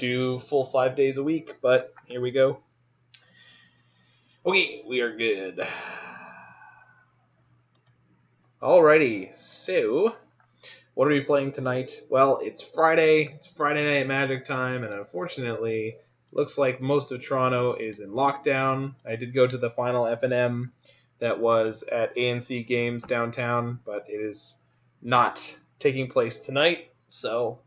do full 5 days a week, but here we go. Okay, we are good. Alrighty, so what are we playing tonight? Well, it's Friday night Magic time, and unfortunately, looks like most of Toronto is in lockdown. I did go to the final FNM that was at ANC Games downtown, but it is not taking place tonight, so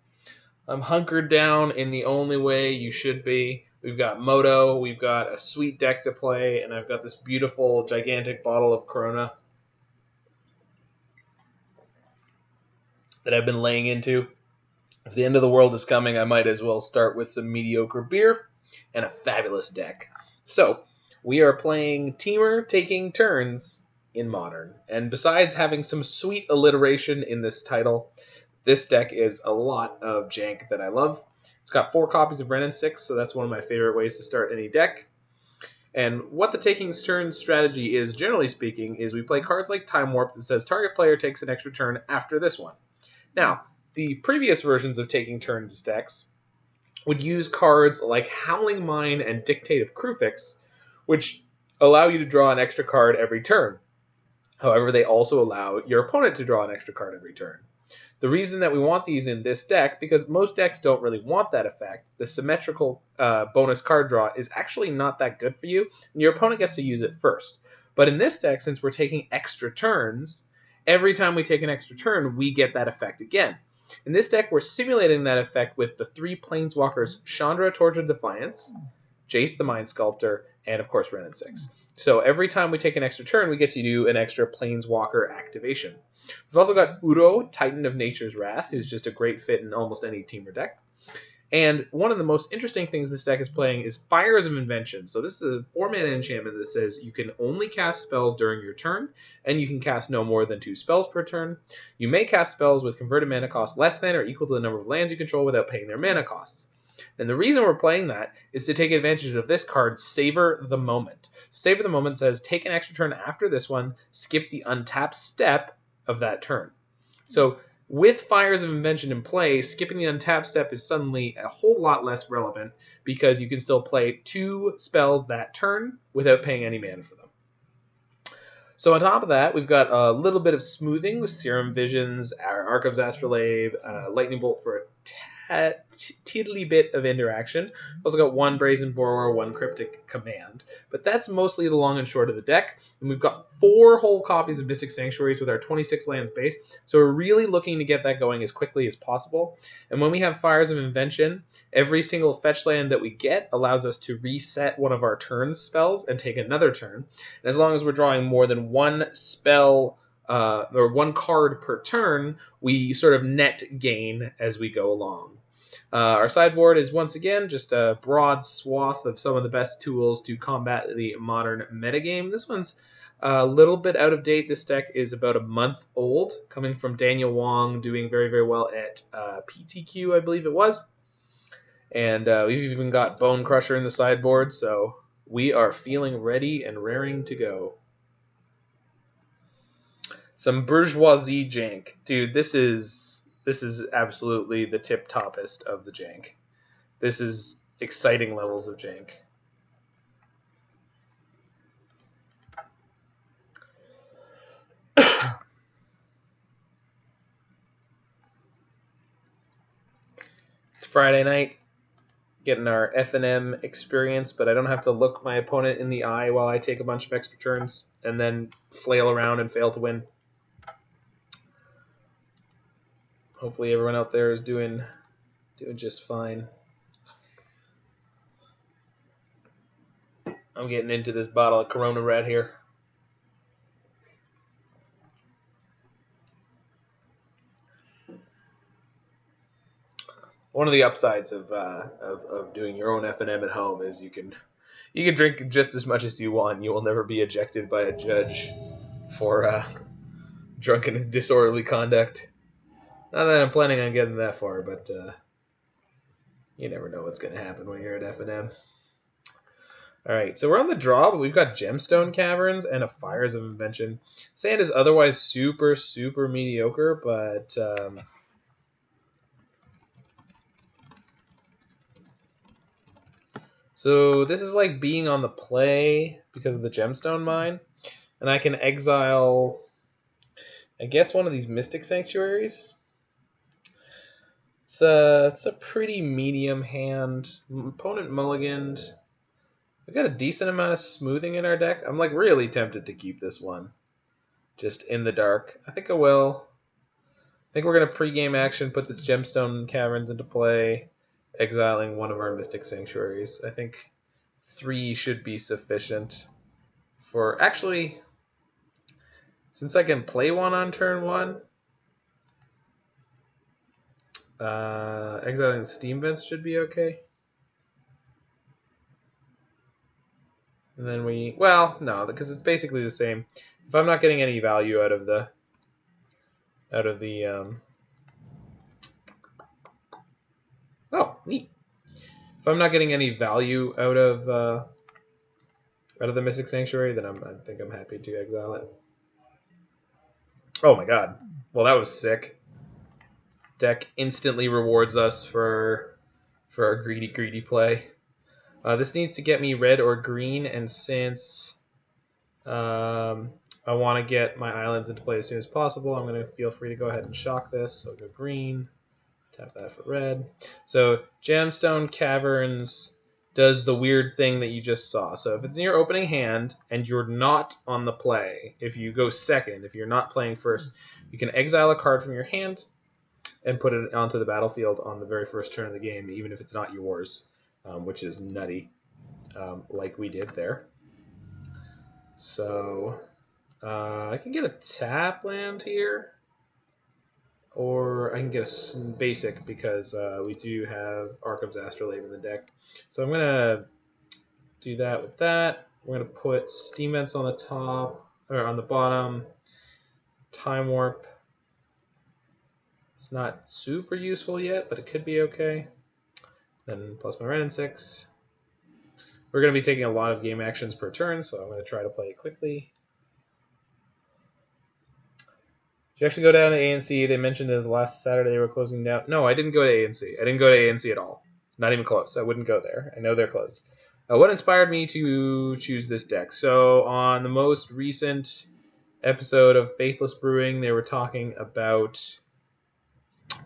I'm hunkered down in the only way you should be. We've got Moto, we've got a sweet deck to play, and I've got this beautiful, gigantic bottle of Corona that I've been laying into. If the end of the world is coming, I might as well start with some mediocre beer and a fabulous deck. So, we are playing Temur Taking Turns in Modern. And besides having some sweet alliteration in this title, this deck is a lot of jank that I love. It's got 4 copies of Wrenn and Six, so that's one of my favorite ways to start any deck. And what the Taking Turns strategy is, generally speaking, is we play cards like Time Warp that says target player takes an extra turn after this one. Now, the previous versions of Taking Turns decks would use cards like Howling Mine and Dictate of Kruphix, which allow you to draw an extra card every turn. However, they also allow your opponent to draw an extra card every turn. The reason that we want these in this deck, because most decks don't really want that effect, the symmetrical bonus card draw is actually not that good for you, and your opponent gets to use it first. But in this deck, since we're taking extra turns, every time we take an extra turn, we get that effect again. In this deck, we're simulating that effect with the 3 Planeswalkers, Chandra, Tortured Defiance, Jace the Mind Sculptor, and of course Wrenn and Six. So every time we take an extra turn, we get to do an extra Planeswalker activation. We've also got Uro, Titan of Nature's Wrath, who's just a great fit in almost any Temur deck. And one of the most interesting things this deck is playing is Fires of Invention. So this is a 4-mana enchantment that says you can only cast spells during your turn, and you can cast no more than 2 spells per turn. You may cast spells with converted mana cost less than or equal to the number of lands you control without paying their mana costs. And the reason we're playing that is to take advantage of this card, Savor the Moment. Savor the Moment says take an extra turn after this one, skip the untapped step of that turn. So with Fires of Invention in play, skipping the untapped step is suddenly a whole lot less relevant because you can still play 2 spells that turn without paying any mana for them. So on top of that, we've got a little bit of smoothing with Serum Visions, Arcum's Astrolabe, Lightning Bolt for a tiddly bit of interaction. Also got 1 Brazen Borrower, 1 Cryptic Command. But that's mostly the long and short of the deck. And we've got 4 whole copies of Mystic Sanctuaries with our 26 lands base. So we're really looking to get that going as quickly as possible. And when we have Fires of Invention, every single fetch land that we get allows us to reset one of our turn's spells and take another turn. And as long as we're drawing more than 1 spell or 1 card per turn, we sort of net gain as we go along. Our sideboard is once again just a broad swath of some of the best tools to combat the modern metagame. This one's a little bit out of date. This deck is about a month old, coming from Daniel Wong, doing very, very well at PTQ, I believe it was. And we've even got Bonecrusher in the sideboard, so we are feeling ready and raring to go. Some bourgeoisie jank. Dude, this is absolutely the tip-toppest of the jank. This is exciting levels of jank. It's Friday night, getting our FNM experience, but I don't have to look my opponent in the eye while I take a bunch of extra turns and then flail around and fail to win. Hopefully everyone out there is doing just fine. I'm getting into this bottle of Corona Red here. One of the upsides of doing your own FNM at home is you can drink just as much as you want. You will never be ejected by a judge for drunken and disorderly conduct. Not that I'm planning on getting that far, but you never know what's going to happen when you're at FNM. All right, so we're on the draw, but we've got Gemstone Caverns and a Fires of Invention. Sand is otherwise super, super mediocre, but So this is like being on the play because of the Gemstone Mine. And I can exile, I guess, one of these Mystic Sanctuaries. It's a pretty medium hand. Opponent mulliganed. We've got a decent amount of smoothing in our deck. I'm like really tempted to keep this one. Just in the dark. I think I will. I think we're going to pregame action, put this Gemstone Caverns into play, exiling one of our Mystic Sanctuaries. I think 3 should be sufficient for... Actually, since I can play one on turn 1, exiling the Steam Vents should be okay. And then we... Well, no, because it's basically the same. If I'm not getting any value out of the... Oh, neat. If I'm not getting any value out of the Mystic Sanctuary, then I think I'm happy to exile it. Oh my god. Well, that was sick. Deck instantly rewards us for our greedy play. This needs to get me red or green, and since I want to get my islands into play as soon as possible, I'm going to feel free to go ahead and shock this. So go green. Tap that for red. So Gemstone Caverns does the weird thing that you just saw. So if it's in your opening hand and you're not on the play, if you go second, if you're not playing first, you can exile a card from your hand and put it onto the battlefield on the very first turn of the game, even if it's not yours, which is nutty, like we did there. So I can get a tap land here. Or I can get a basic because we do have Arcum's Astrolabe in the deck. So I'm going to do that with that. We're going to put Steam Vents on the top, or on the bottom. Time Warp. It's not super useful yet, but it could be okay. Then plus my Wrenn and Six. We're going to be taking a lot of game actions per turn, so I'm going to try to play it quickly. Did you actually go down to ANC? They mentioned as last Saturday they were closing down. No, I didn't go to ANC. I didn't go to ANC at all. Not even close. I wouldn't go there. I know they're closed. What inspired me to choose this deck? So on the most recent episode of Faithless Brewing, they were talking about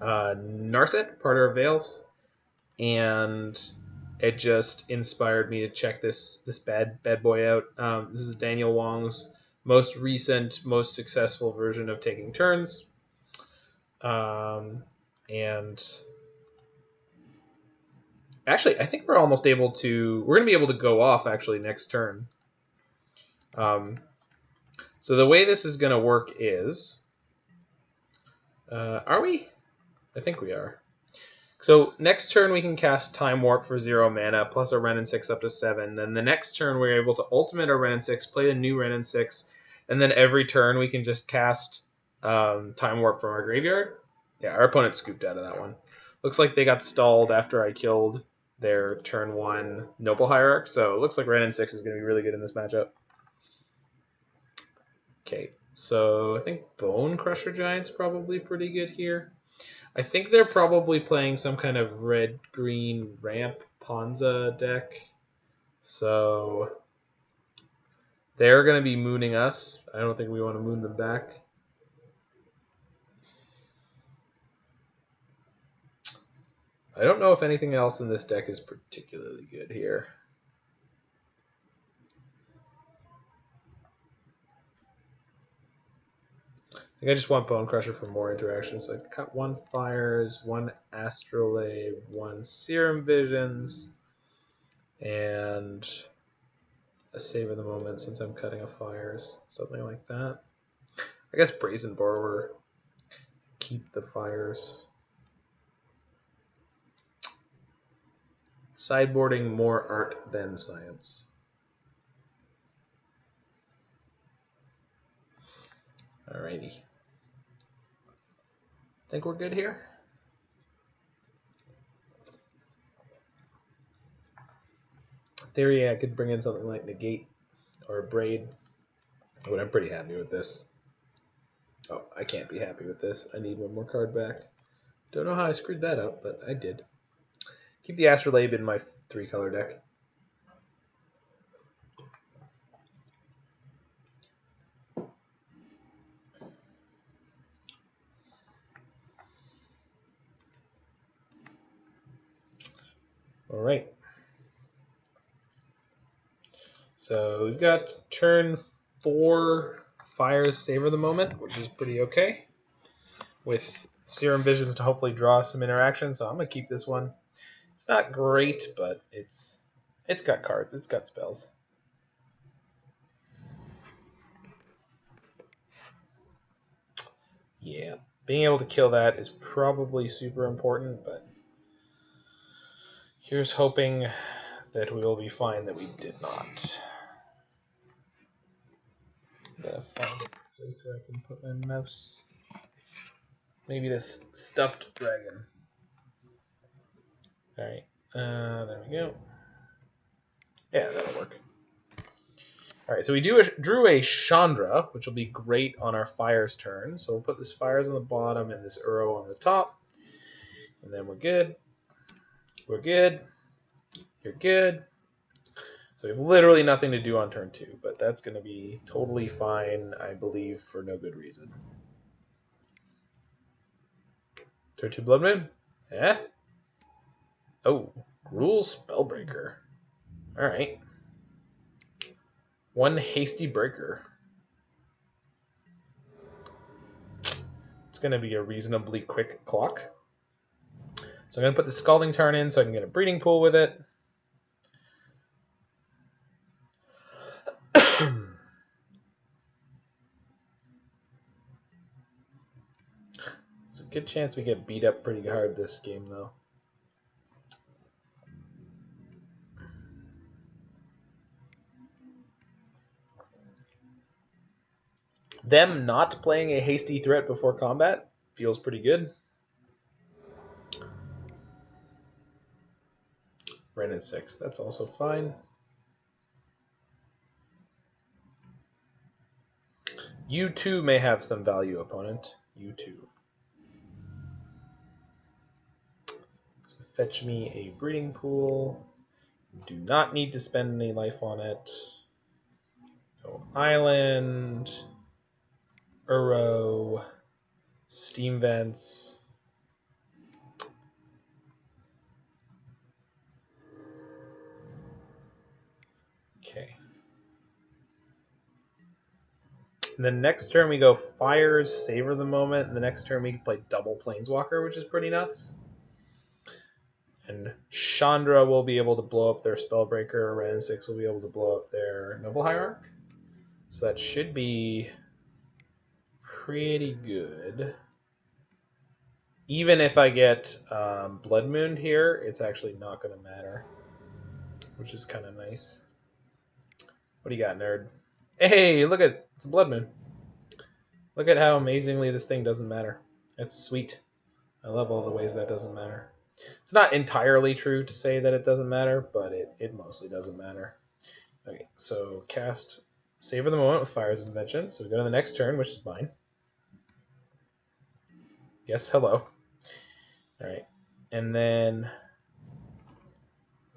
Narset, Parter of Veils, and it just inspired me to check this bad boy out. This is Daniel Wong's most recent, most successful version of taking turns. And actually, I think we're almost able to... We're going to be able to go off, actually, next turn. So the way this is going to work is... are we? I think we are. So next turn we can cast Time Warp for 0 mana, plus a Wrenn and 6 up to 7. Then the next turn we're able to ultimate our Wrenn and 6, play a new Wrenn and 6, and then every turn we can just cast Time Warp from our graveyard. Yeah, our opponent scooped out of that one. Looks like they got stalled after I killed their turn 1 Noble Hierarch, so it looks like Wrenn and 6 is going to be really good in this matchup. Okay, so I think Bonecrusher Giant's probably pretty good here. I think they're probably playing some kind of red-green ramp Ponza deck. So they're going to be mooning us. I don't think we want to moon them back. I don't know if anything else in this deck is particularly good here. I think I just want Bonecrusher for more interaction. So I cut 1 Fires, 1 Astrolabe, 1 Serum Visions, and a Savor the Moment since I'm cutting a Fires. Something like that. I guess Brazen Borrower. Keep the Fires. Sideboarding more art than science. Alrighty. Think we're good here? In theory, I could bring in something like Negate or Abrade, but I'm pretty happy with this. Oh, I can't be happy with this. I need 1 more card back. Don't know how I screwed that up, but I did. Keep the Astrolabe in my 3-color deck. All right. So we've got turn 4 Fires Savor the Moment, which is pretty okay. With Serum Visions to hopefully draw some interaction, so I'm going to keep this one. It's not great, but it's got cards. It's got spells. Yeah. Being able to kill that is probably super important, but here's hoping that we will be fine that we did not. I'm going to find a place where I can put my mouse. Maybe this stuffed dragon. Alright, there we go. Yeah, that'll work. Alright, so we drew a Chandra, which will be great on our Fires turn. So we'll put this Fires on the bottom and this Uro on the top. And then we're good. We're good. You're good. So we have literally nothing to do on turn 2, but that's going to be totally fine, I believe, for no good reason. Turn 2 Blood Moon? Yeah? Oh, Gruul Spellbreaker. Alright. 1 Hasty Breaker. It's going to be a reasonably quick clock. So I'm going to put the Scalding Tarn in so I can get a breeding pool with it. There's a good chance we get beat up pretty hard this game, though. Them not playing a hasty threat before combat feels pretty good. Wrenn and Six, that's also fine. You too may have some value, opponent. You too. So fetch me a breeding pool. Do not need to spend any life on it. Go island. Uro. Steam vents. Okay. And the next turn we go Fires, Savor the Moment. And the next turn we play double Planeswalker, which is pretty nuts. And Chandra will be able to blow up their Spellbreaker. Wrenn and Six will be able to blow up their Noble Hierarch. So that should be pretty good. Even if I get Blood Moon here, it's actually not going to matter, which is kind of nice. What do you got, nerd? Hey, look at it's a Blood Moon. Look at how amazingly this thing doesn't matter. It's sweet. I love all the ways that doesn't matter. It's not entirely true to say that it doesn't matter, but it mostly doesn't matter. Okay, so cast Savor the Moment with Fires of Invention. So we go to the next turn, which is mine. Yes, hello. Alright, and then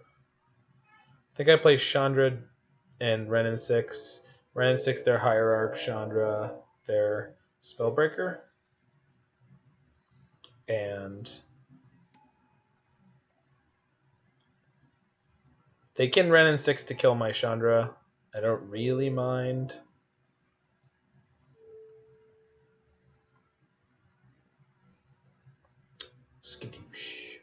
I think I play Chandra and Wrenn and Six. Wrenn and Six, their Hierarch, Chandra, their Spellbreaker. And they can Wrenn and Six to kill my Chandra. I don't really mind. Skitoosh.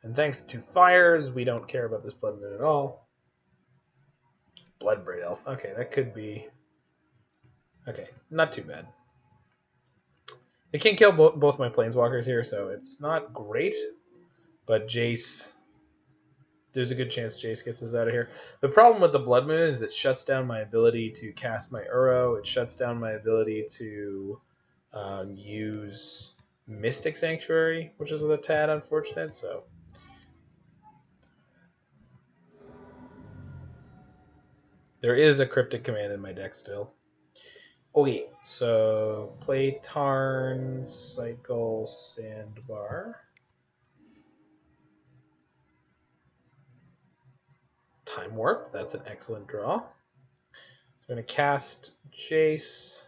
And thanks to Fires, we don't care about this Blood Moon at all. Bloodbraid Elf. Okay, that could be... Okay, not too bad. They can't kill both my Planeswalkers here, so it's not great. But Jace... There's a good chance Jace gets us out of here. The problem with the Blood Moon is it shuts down my ability to cast my Uro. It shuts down my ability to use Mystic Sanctuary, which is a tad unfortunate, so... There is a Cryptic Command in my deck still. Okay, so play Tarn, cycle Sandbar. Time Warp, that's an excellent draw. I'm going to cast Jace.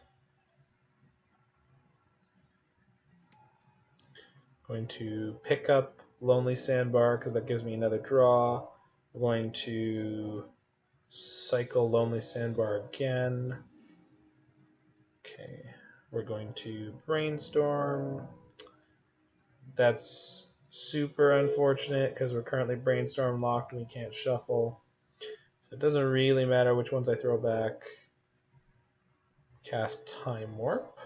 Going to pick up Lonely Sandbar because that gives me another draw. We're going to cycle Lonely Sandbar again. Okay, we're going to brainstorm. That's super unfortunate because we're currently brainstorm locked and we can't shuffle. So it doesn't really matter which ones I throw back. Cast Time Warp.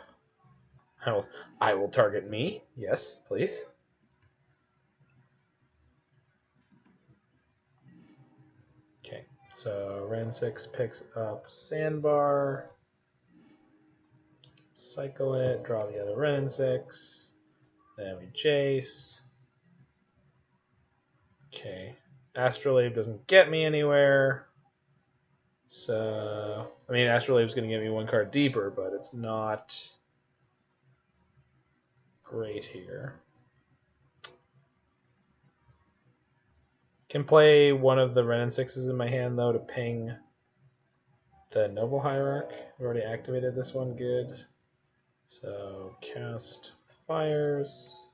I will target me. Yes, please. Okay, so Wrenn and Six picks up Sandbar. Cycle it, draw the other Wrenn and Six. Then we Jace. Okay, Astrolabe doesn't get me anywhere. So, I mean, Astrolabe's going to get me one card deeper, but it's not great here. Can play one of the Wrenn and Sixes in my hand, though, to ping the Noble Hierarch. I've already activated this one, good. So, cast with Fires.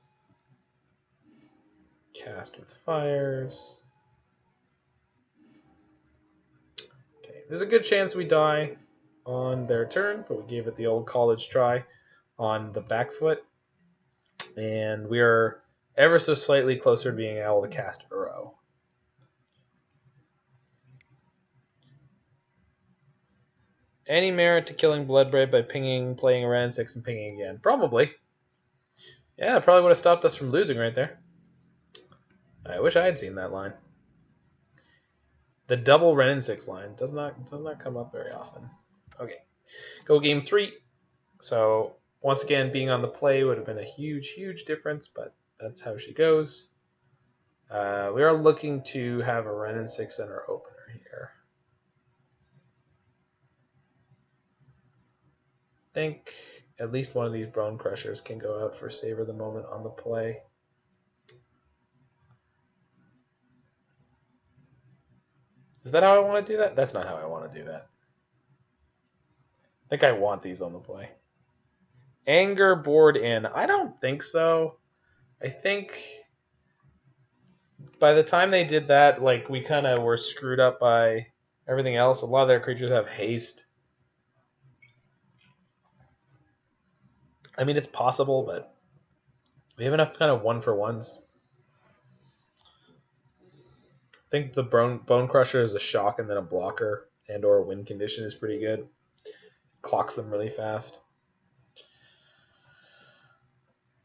Cast with Fires. Okay, there's a good chance we die on their turn, but we gave it the old college try on the back foot. And we are ever so slightly closer to being able to cast Uro. Any merit to killing Bloodbraid by playing a Wrenn and Six and pinging again? Probably. Yeah, it probably would have stopped us from losing right there. I wish I had seen that line. The double Wrenn and Six line does not come up very often. Okay, go game 3. So once again, being on the play would have been a huge difference, but that's how she goes. We are looking to have a Wrenn and Six in our opener here. I think at least one of these Bonecrushers can go out for Savor the Moment on the play. Is that how I want to do that? That's not how I want to do that. I think I want these on the play. Anger board in. I don't think so. I think by the time they did that, like, we kind of were screwed up by everything else. A lot of their creatures have haste. I mean, it's possible, but we have enough kind of 1-for-1s. I think the Bonecrusher is a shock and then a blocker and or a win condition is pretty good. Clocks them really fast.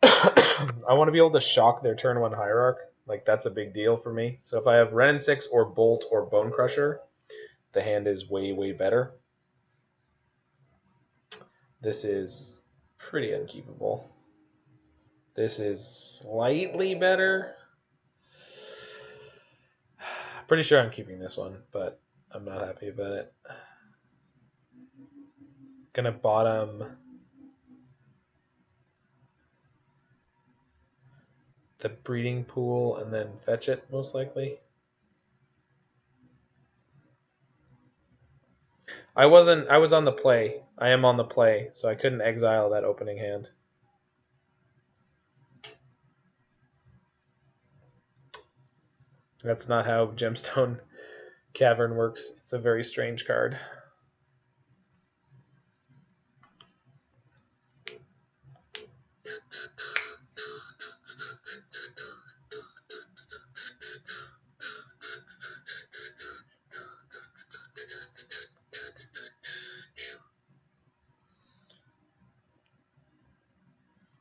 I want to be able to shock their turn 1 Hierarch. Like, that's a big deal for me. So if I have Wrenn and Six or Bolt or Bonecrusher, the hand is way better. This is pretty unkeepable. This is slightly better. Pretty sure I'm keeping this one, but I'm not happy about it. Gonna bottom the breeding pool and then fetch it, most likely. I was on the play. I am on the play, so I couldn't exile that opening hand. That's not how Gemstone Cavern works. It's a very strange card.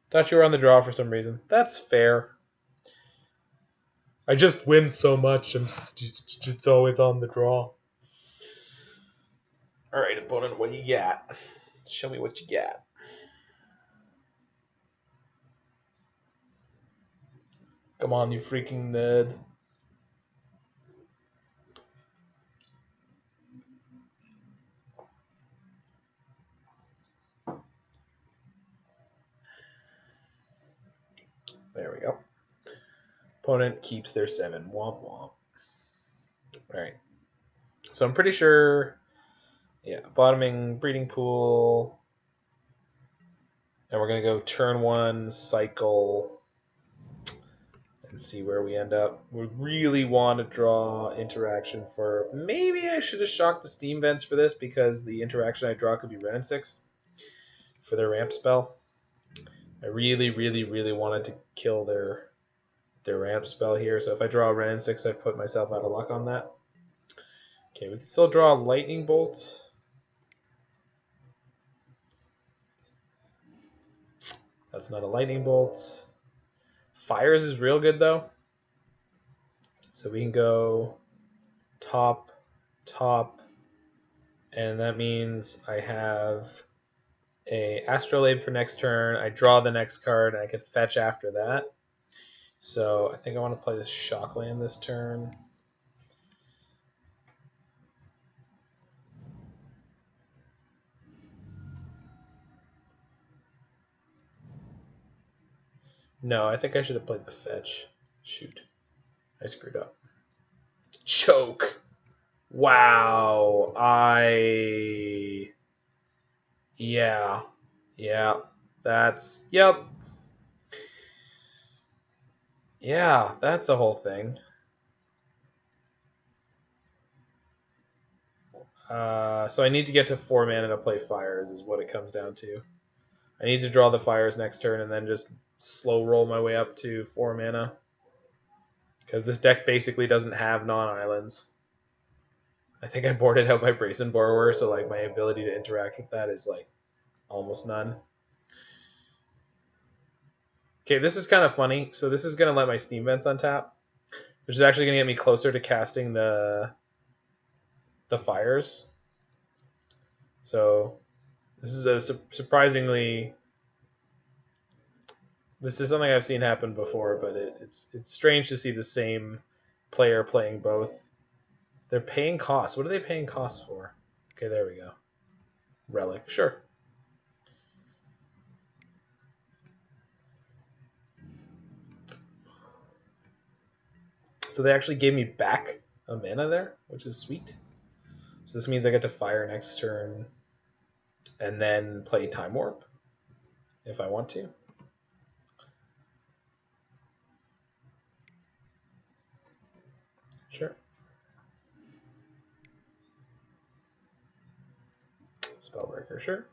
Thought you were on the draw for some reason. That's fair. I just win so much. I'm just always on the draw. All right, opponent, what you got? Show me what you got. Come on, you freaking nerd. There we go. Opponent keeps their 7. Womp womp. All right. So I'm pretty sure Yeah, bottoming Breeding Pool. And we're going to go turn 1, cycle, and see where we end up. We really want to draw interaction for... Maybe I should have shocked the Steam Vents for this, because the interaction I draw could be Wrenn and Six for their ramp spell. I really, really, really wanted to kill their ramp spell here, so if I draw a Wrenn and Six, I've put myself out of luck on that. Okay, we can still draw Lightning Bolt. That's not a Lightning Bolt. Fires is real good, though. So we can go top, top, and that means I have a Astrolabe for next turn. I draw the next card, and I can fetch after that. So I think I want to play this Shockland this turn. No, I think I should have played the fetch. Shoot. I screwed up. Choke! Wow. Yeah. Yeah. That's... Yep. Yeah, that's the whole thing. So I need to get to 4 mana to play Fires is what it comes down to. I need to draw the Fires next turn and then just slow roll my way up to 4 mana. Because this deck basically doesn't have non-islands. I think I boarded out my Brazen Borrower, so like my ability to interact with that is like almost none. Okay, this is kind of funny. So this is going to let my Steam Vents untap, which is actually going to get me closer to casting the Fires. So this is a surprisingly... This is something I've seen happen before, but it's strange to see the same player playing both. They're paying costs. What are they paying costs for? Okay, there we go. Relic, sure. So they actually gave me back a mana there, which is sweet. So this means I get to fire next turn and then play Time Warp if I want to. Sure. Spellbreaker, sure.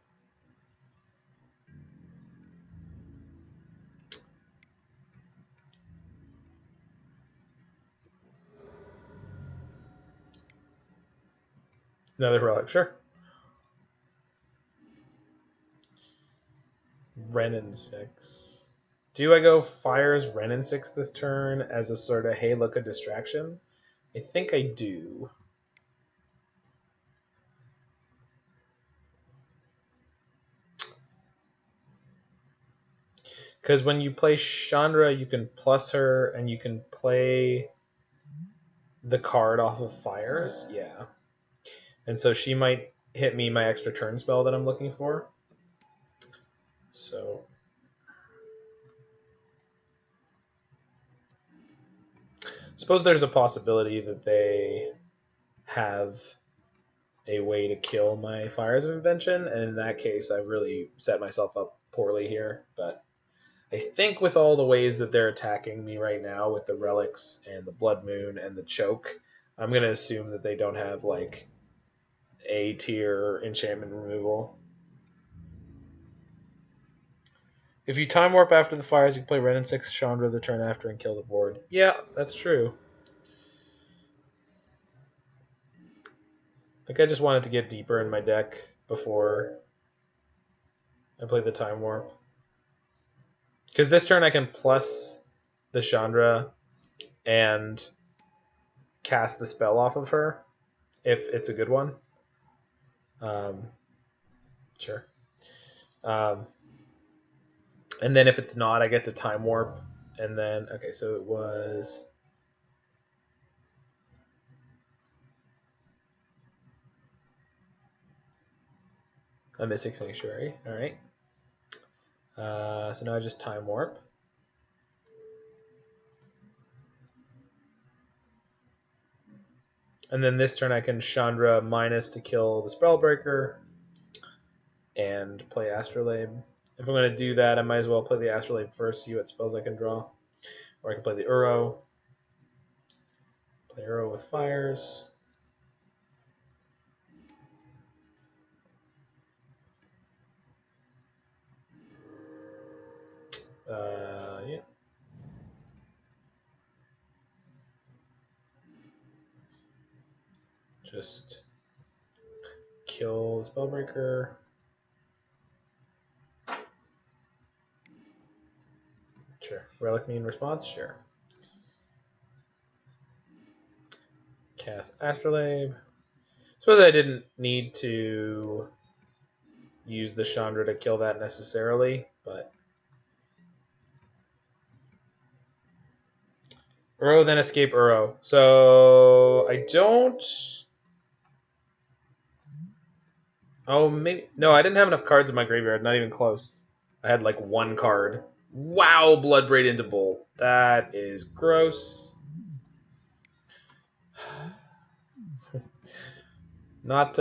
Another relic, sure. Wrenn and Six. Do I go Fires Wrenn and Six this turn as a sort of, hey, look, a distraction? I think I do. Because when you play Chandra, you can plus her, and you can play the card off of Fires. Yeah. And so she might hit me my extra turn spell that I'm looking for. So... suppose there's a possibility that they have a way to kill my Fires of Invention, and in that case, I've really set myself up poorly here. But I think with all the ways that they're attacking me right now, with the Relics and the Blood Moon and the Choke, I'm going to assume that they don't have, like, A-tier enchantment removal. If you Time Warp after the Fires, you can play Wrenn and Six Chandra the turn after and kill the board. Yeah, that's true. I think I just wanted to get deeper in my deck before I play the Time Warp. Because this turn I can plus the Chandra and cast the spell off of her if it's a good one. Sure. And then if it's not, I get to Time Warp. And then, okay, so it was... a Mystic Sanctuary. All right. So now I just Time Warp. And then this turn I can Chandra minus to kill the Spellbreaker and play Astrolabe. If I'm going to do that, I might as well play the Astrolabe first, see what spells I can draw. Or I can play the Uro. Play Uro with Fires. Yeah. Just kill the Spellbreaker. Sure. Relic me in response? Sure. Cast Astrolabe. Suppose I didn't need to use the Chandra to kill that necessarily, but Uro, then escape Uro. So I don't. Oh, maybe. No, I didn't have enough cards in my graveyard. Not even close. I had like one card. Wow, Bloodbraid into Bull. That is gross. Not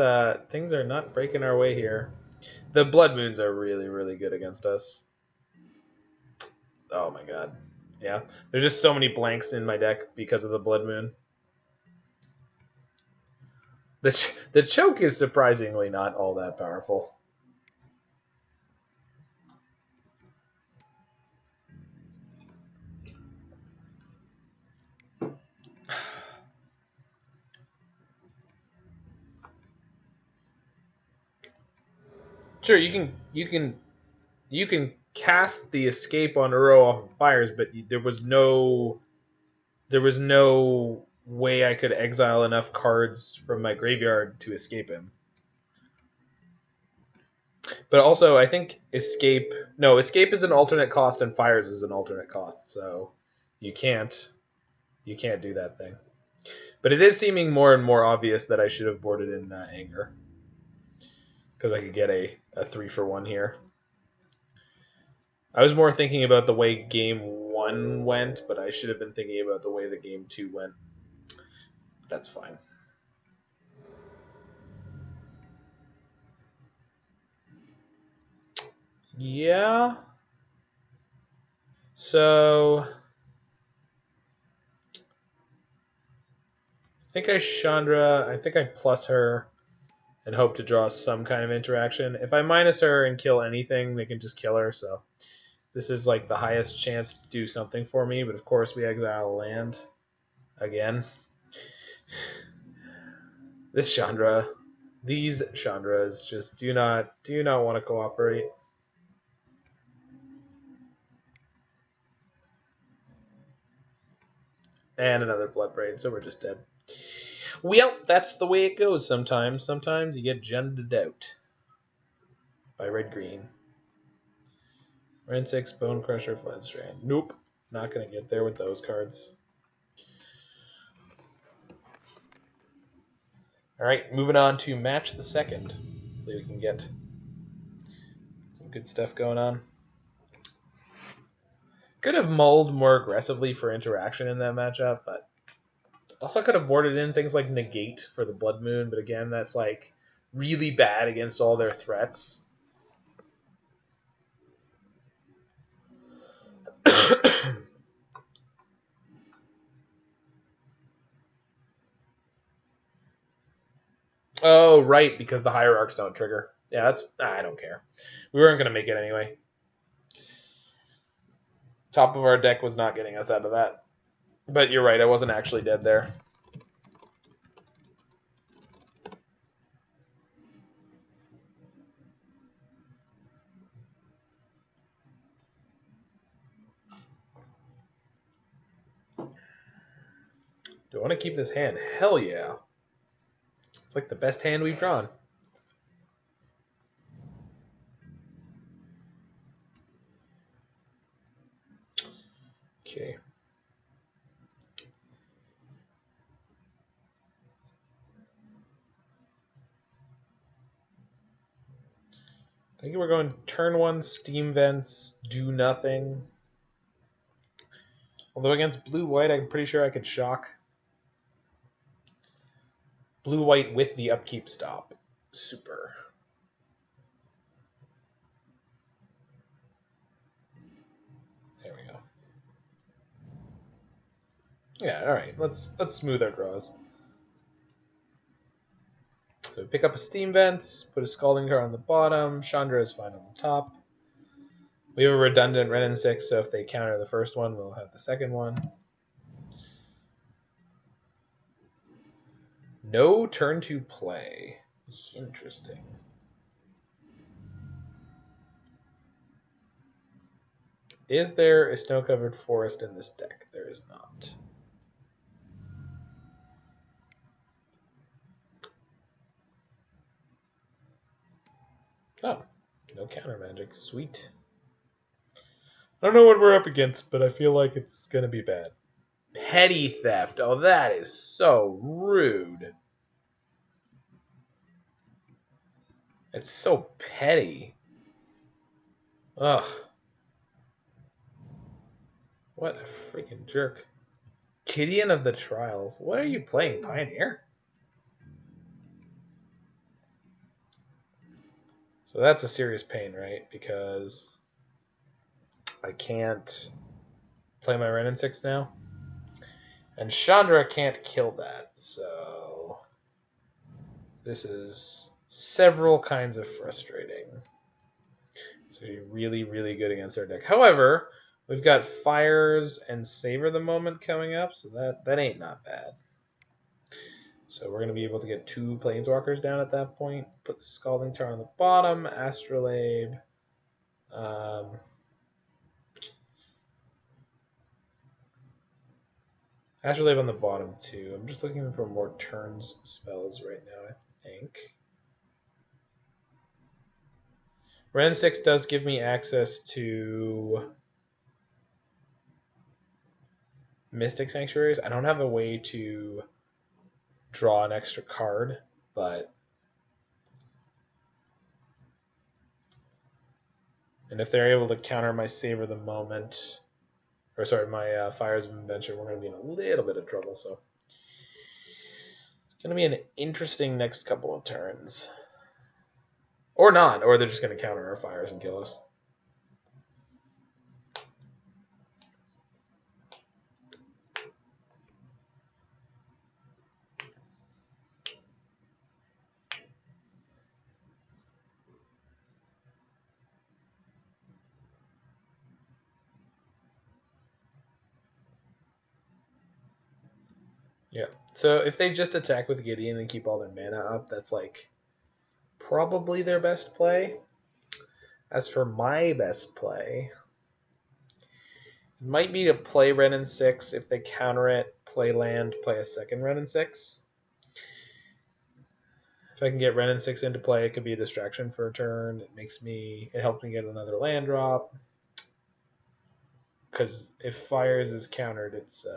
things are not breaking our way here. The Blood Moons are really, really good against us. Oh my god. Yeah. There's just so many blanks in my deck because of the Blood Moon. The choke is surprisingly not all that powerful. Sure, you can cast the escape on Uro off of Fires, but there was no way I could exile enough cards from my graveyard to escape him. But also, I think escape is an alternate cost and Fires is an alternate cost, so you can't do that thing. But it is seeming more and more obvious that I should have boarded in Anger, because I could get a 3-for-1 here. I was more thinking about the way game 1 went, but I should have been thinking about the way the game 2 went. That's fine. Yeah. So I think I Chandra. I think I plus her and hope to draw some kind of interaction. If I minus her and kill anything, they can just kill her. So this is like the highest chance to do something for me. But of course, we exile land again. This Chandra, these Chandras just do not want to cooperate. And another Bloodbraid, so we're just dead. Well, that's the way it goes sometimes. Sometimes you get gemmed out by red-green. Wrenn and Six, Bonecrusher, Flooded Strand. Nope. Not going to get there with those cards. Alright, moving on to match the second. Hopefully we can get some good stuff going on. Could have mulled more aggressively for interaction in that matchup, but also could have boarded in things like Negate for the Blood Moon, but again, that's like really bad against all their threats. Oh, right, because the Hierarchs don't trigger. Yeah, that's... I don't care. We weren't going to make it anyway. Top of our deck was not getting us out of that. But you're right, I wasn't actually dead there. Do I want to keep this hand? Hell yeah. It's like the best hand we've drawn. Okay. I think we're going turn 1, Steam Vents, do nothing. Although against blue-white, I'm pretty sure I could shock. blue-white with the upkeep stop. Super. There we go. Yeah, all right. Let's smooth our draws. So pick up a Steam Vent, put a Scalding Tarn on the bottom. Chandra is fine on the top. We have a redundant Wrenn and Six, so if they counter the first one, we'll have the second one. No turn to play. Interesting. Is there a snow-covered forest in this deck? There is not. Oh, no counter magic. Sweet. I don't know what we're up against, but I feel like it's going to be bad. Petty theft. Oh, that is so rude. It's so petty. Ugh. What a freaking jerk. Gideon of the Trials. What are you playing, Pioneer? So that's a serious pain, right? Because I can't play my Wrenn and Six now. And Chandra can't kill that, so this is several kinds of frustrating. It's going to be really, really good against our deck. However, we've got Fires and Savor the Moment coming up, so that ain't not bad. So we're going to be able to get 2 Planeswalkers down at that point. Put Scalding Tarn on the bottom, Astrolabe. Astrolabe on the bottom too. I'm just looking for more turns spells right now, I think. Wrenn and Six does give me access to Mystic Sanctuaries. I don't have a way to draw an extra card, but... And if they're able to counter my Savor the Moment... Or sorry, my Fires of Invention, we're going to be in a little bit of trouble, so... It's going to be an interesting next couple of turns. Or not, or they're just going to counter our Fires and kill us. Yeah, so if they just attack with Gideon and keep all their mana up, that's like probably their best play. As for my best play, it might be to play Wrenn and Six. If they counter it, play land, play a second Wrenn and Six. If I can get Wrenn and Six into play, it could be a distraction for a turn. It helps me get another land drop. Because if Fires is countered, it's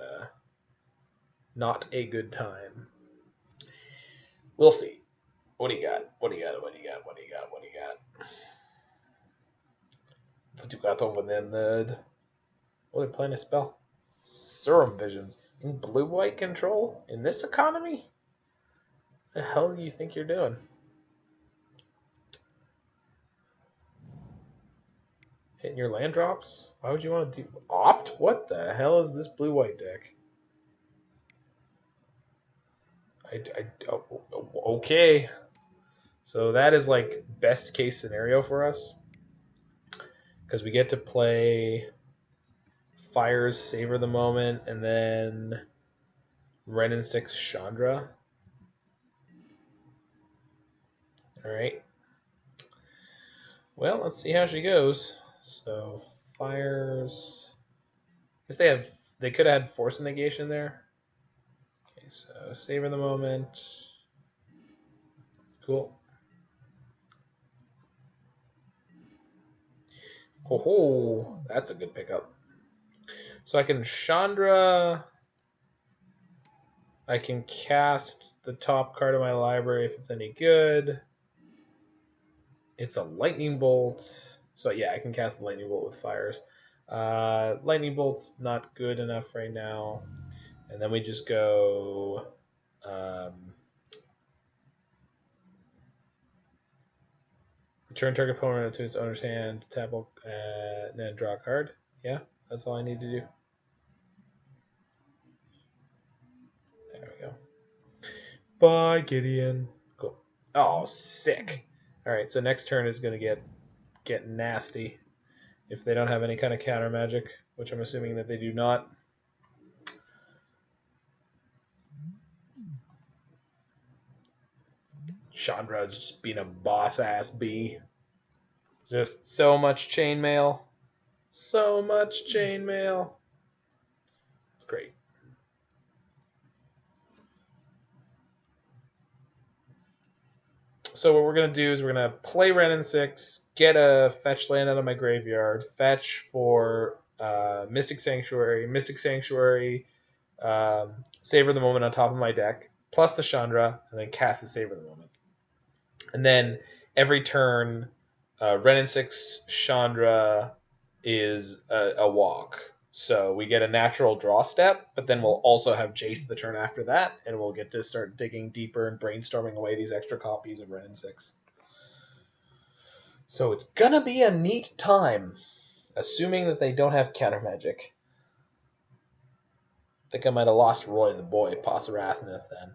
not a good time. We'll see. What do you got? What do you got? What do you got? What do you got? What do you got? What you got over there, nerd? Oh, they're playing a spell. Serum Visions. In blue-white control? In this economy? The hell do you think you're doing? Hitting your land drops? Why would you want to do... Opt? What the hell is this blue-white deck? Okay. So that is like best case scenario for us. Because we get to play Fires, Savor the Moment, and then Wrenn and Six Chandra. Alright. Well, let's see how she goes. So Fires. I guess they could have had Force Negation there. Okay, so Savor the Moment. Cool. Ho, that's a good pickup. So I can Chandra. I can cast the top card of my library if it's any good. It's a Lightning Bolt. So yeah, I can cast the Lightning Bolt with Fires. Lightning Bolt's not good enough right now. And then we just go Return target opponent to its owner's hand, tap and then draw a card. Yeah, that's all I need to do. There we go. Bye, Gideon. Cool. Oh, sick. All right, so next turn is going to get nasty if they don't have any kind of counter magic, which I'm assuming that they do not. Chandra's just being a boss-ass bee. Just so much chainmail. So much chainmail. It's great. So what we're going to do is we're going to play Wrenn and Six, get a fetch land out of my graveyard, fetch for Mystic Sanctuary, Savor the Moment on top of my deck, plus the Chandra, and then cast the Savor the Moment. And then every turn, Wrenn and Six Chandra is a walk. So we get a natural draw step, but then we'll also have Jace the turn after that, and we'll get to start digging deeper and brainstorming away these extra copies of Wrenn and Six. So it's gonna be a neat time, assuming that they don't have counter magic. I think I might have lost Roy the boy, Pasarathnath then.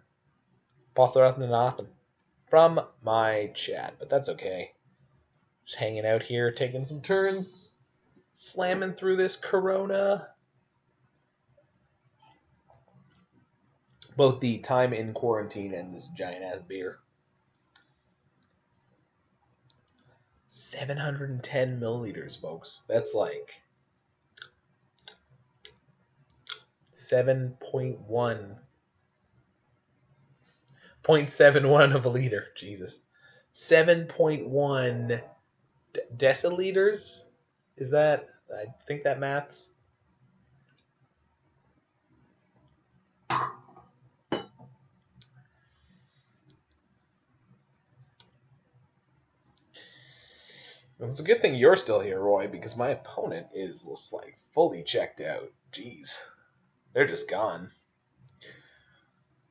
Pasarathnath from my chat, but that's okay. Just hanging out here, taking some turns, slamming through this Corona. Both the time in quarantine and this giant-ass beer. 710 milliliters, folks. That's like 0.71 of a liter. Jesus. 7.1 deciliters? Is that? I think that maths. Well, it's a good thing you're still here, Roy, because my opponent is just like fully checked out. Jeez. They're just gone.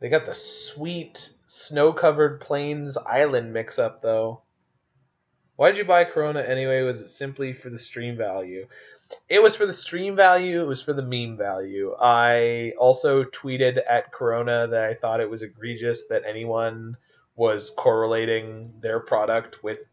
They got the sweet snow-covered plains island mix-up, though. Why did you buy Corona anyway? Was it simply for the stream value? It was for the stream value. It was for the meme value. I also tweeted at Corona that I thought it was egregious that anyone was correlating their product with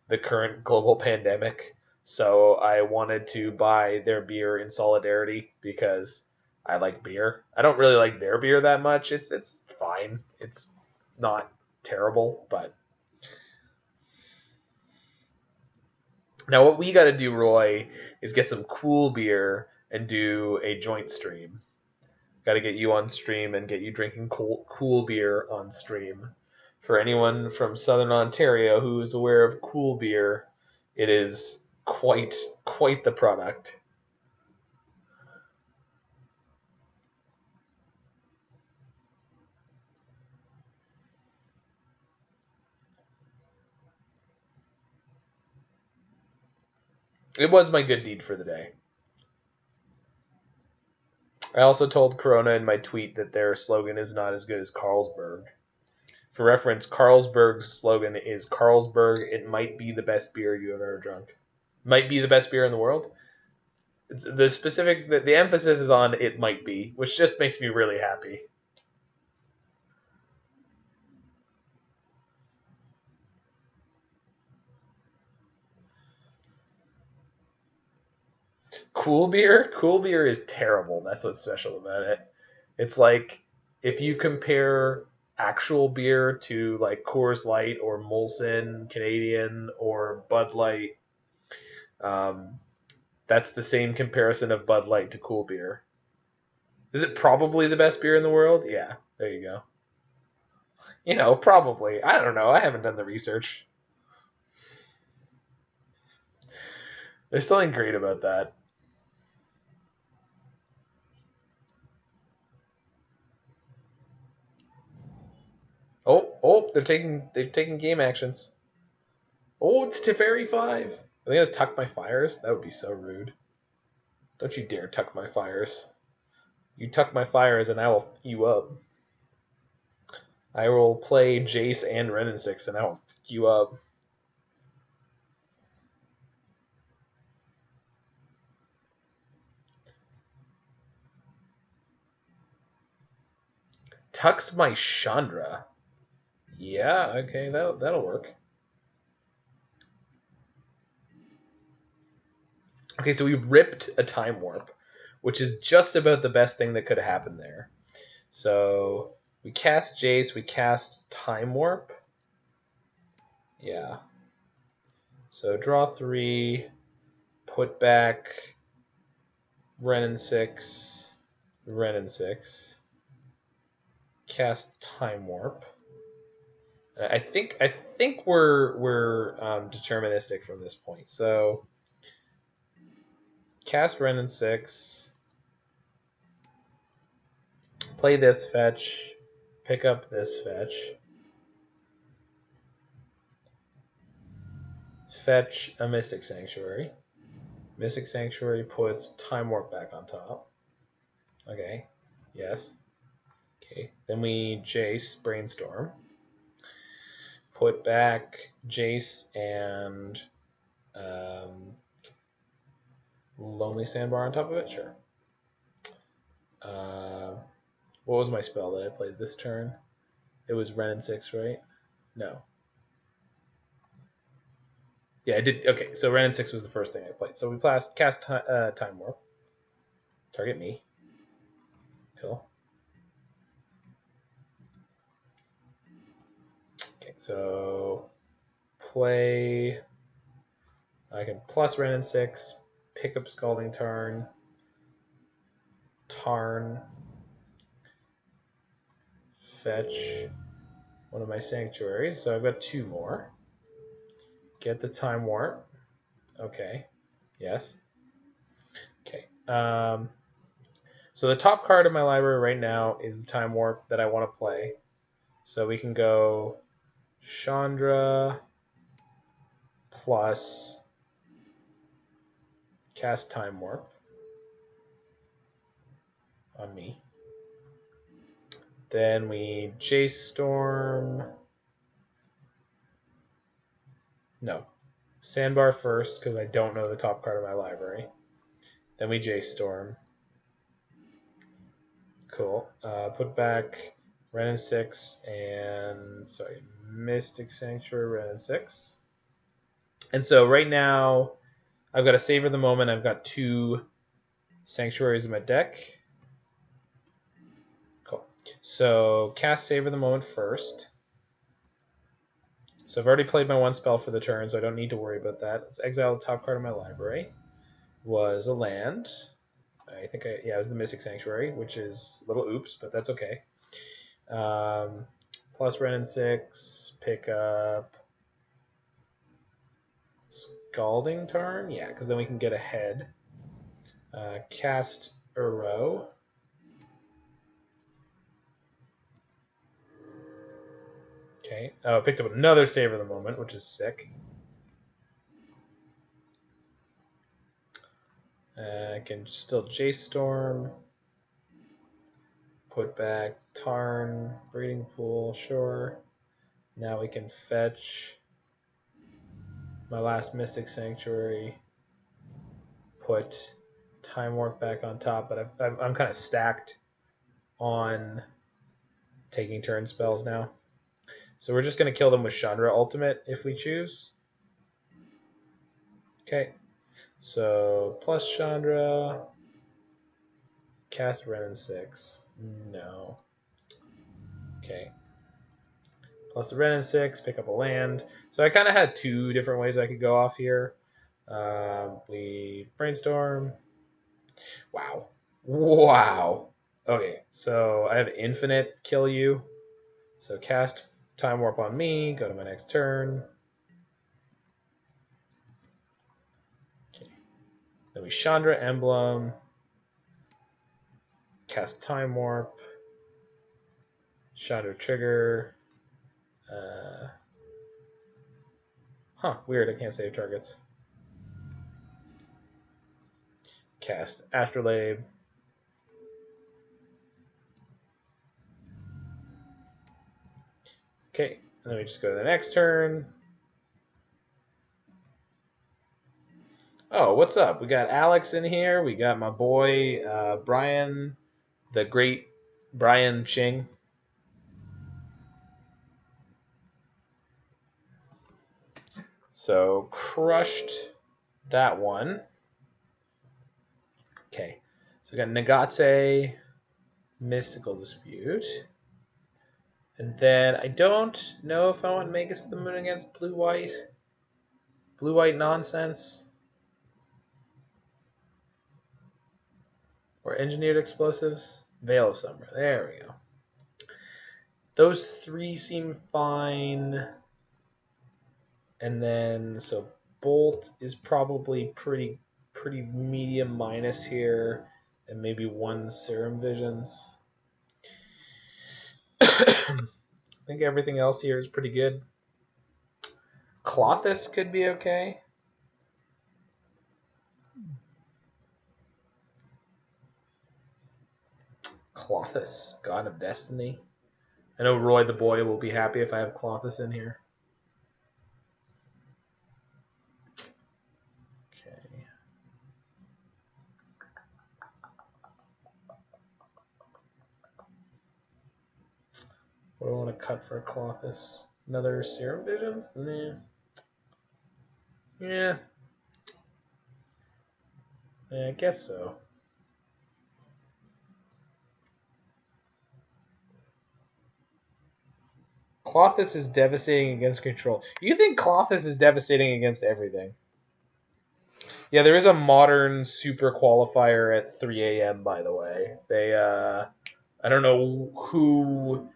the current global pandemic. So I wanted to buy their beer in solidarity because I like beer. I don't really like their beer that much. It's fine. It's not terrible, but now what we got to do, Roy, is get some cool beer and do a joint stream. Got to get you on stream and get you drinking cool beer on stream. For anyone from Southern Ontario who is aware of cool beer, it is quite the product. It was my good deed for the day. I also told Corona in my tweet that their slogan is not as good as Carlsberg. For reference, Carlsberg's slogan is Carlsberg, it might be the best beer you have ever drunk. Might be the best beer in the world. The emphasis is on it might be, which just makes me really happy. Cool beer is terrible. That's what's special about it. It's like if you compare actual beer to like Coors Light or Molson Canadian or Bud Light, that's the same comparison of Bud Light to cool beer. Is it probably the best beer in the world? Yeah, there you go. You know, probably. I don't know. I haven't done the research. There's something great about that. Oh, they've taken game actions. Oh, it's Teferi 5. Are they gonna tuck my fires? That would be so rude. Don't you dare tuck my fires. You tuck my fires and I will f you up. I will play Jace and Wrenn and Six and I will f you up. Tux my Chandra. Yeah, okay, that'll work. Okay, so we ripped a Time Warp, which is just about the best thing that could have happened there. So we cast Jace, we cast Time Warp. Yeah. So draw 3, put back Wrenn and Six, cast Time Warp. I think we're deterministic from this point. So cast Wrenn and Six, play this fetch, pick up this fetch, fetch a Mystic Sanctuary. Mystic Sanctuary puts Time Warp back on top. Okay, yes. Okay, then we Jace Brainstorm. Put back Jace and Lonely Sandbar on top of it? Sure. What was my spell that I played this turn? It was Wrenn and Six, right? No. Yeah, I did. Okay, so Wrenn and Six was the first thing I played. So we cast Time Warp. Target me. Cool. Okay, so play. I can plus Wrenn and Six, pick up Scalding Tarn, fetch one of my sanctuaries. So I've got 2 more. Get the Time Warp. Okay. Yes. Okay. So the top card of my library right now is the Time Warp that I want to play. So we can go Chandra plus cast Time Warp on me. Then we Jace Storm. No. Sandbar first, because I don't know the top card of my library. Then we Jace Storm. Cool. Put back Wrenn and Six and Mystic Sanctuary, Wrenn and Six. And so right now I've got to Savor the Moment. I've got 2 Sanctuaries in my deck. Cool. So cast Savor the Moment first. So I've already played my 1 spell for the turn, so I don't need to worry about that. Let's exile the top card of my library. Was a land. I think it was the Mystic Sanctuary, which is a little oops, but that's okay. Plus Wrenn and Six, pick up Scalding Tarn, yeah, because then we can get ahead. Cast Uro. Okay. Oh, I picked up another Savor the Moment, which is sick. I can still Jace Storm. Put back Tarn, Breeding Pool, sure. Now we can fetch my last Mystic Sanctuary. Put Time Warp back on top, but I'm kind of stacked on taking turn spells now. So we're just going to kill them with Chandra Ultimate if we choose. Okay. So plus Chandra. Cast Wrenn and Six. No. Okay. Plus the Wrenn and Six, pick up a land. So I kind of had 2 different ways I could go off here. We Brainstorm. Wow. Okay, so I have infinite kill you. So cast Time Warp on me, go to my next turn. Okay. Then we Chandra Emblem. Cast Time Warp. Chandra Trigger. Weird, I can't save targets. Cast Astrolabe. Okay, and then we just go to the next turn. Oh, what's up? We got Alex in here. We got my boy Brian, the great Brian Ching. So crushed that one. Okay, so we got Nagate, Mystical Dispute. And then I don't know if I want Magus of the Moon against blue-white. Blue-white nonsense. Or Engineered Explosives. Veil of Summer. There we go. Those three seem fine. And then, so Bolt is probably pretty medium minus here. And maybe one Serum Visions. I think everything else here is pretty good. Klothys could be okay. Klothys, God of Destiny. I know Roy the Boy will be happy if I have Klothys in here. Okay. What do I want to cut for a Klothys? Another Serum Visions? Nah. Yeah. I guess so. Klothys is devastating against control. You think Klothys is devastating against everything? Yeah, there is a modern super qualifier at 3 a.m. by the way. They I don't know who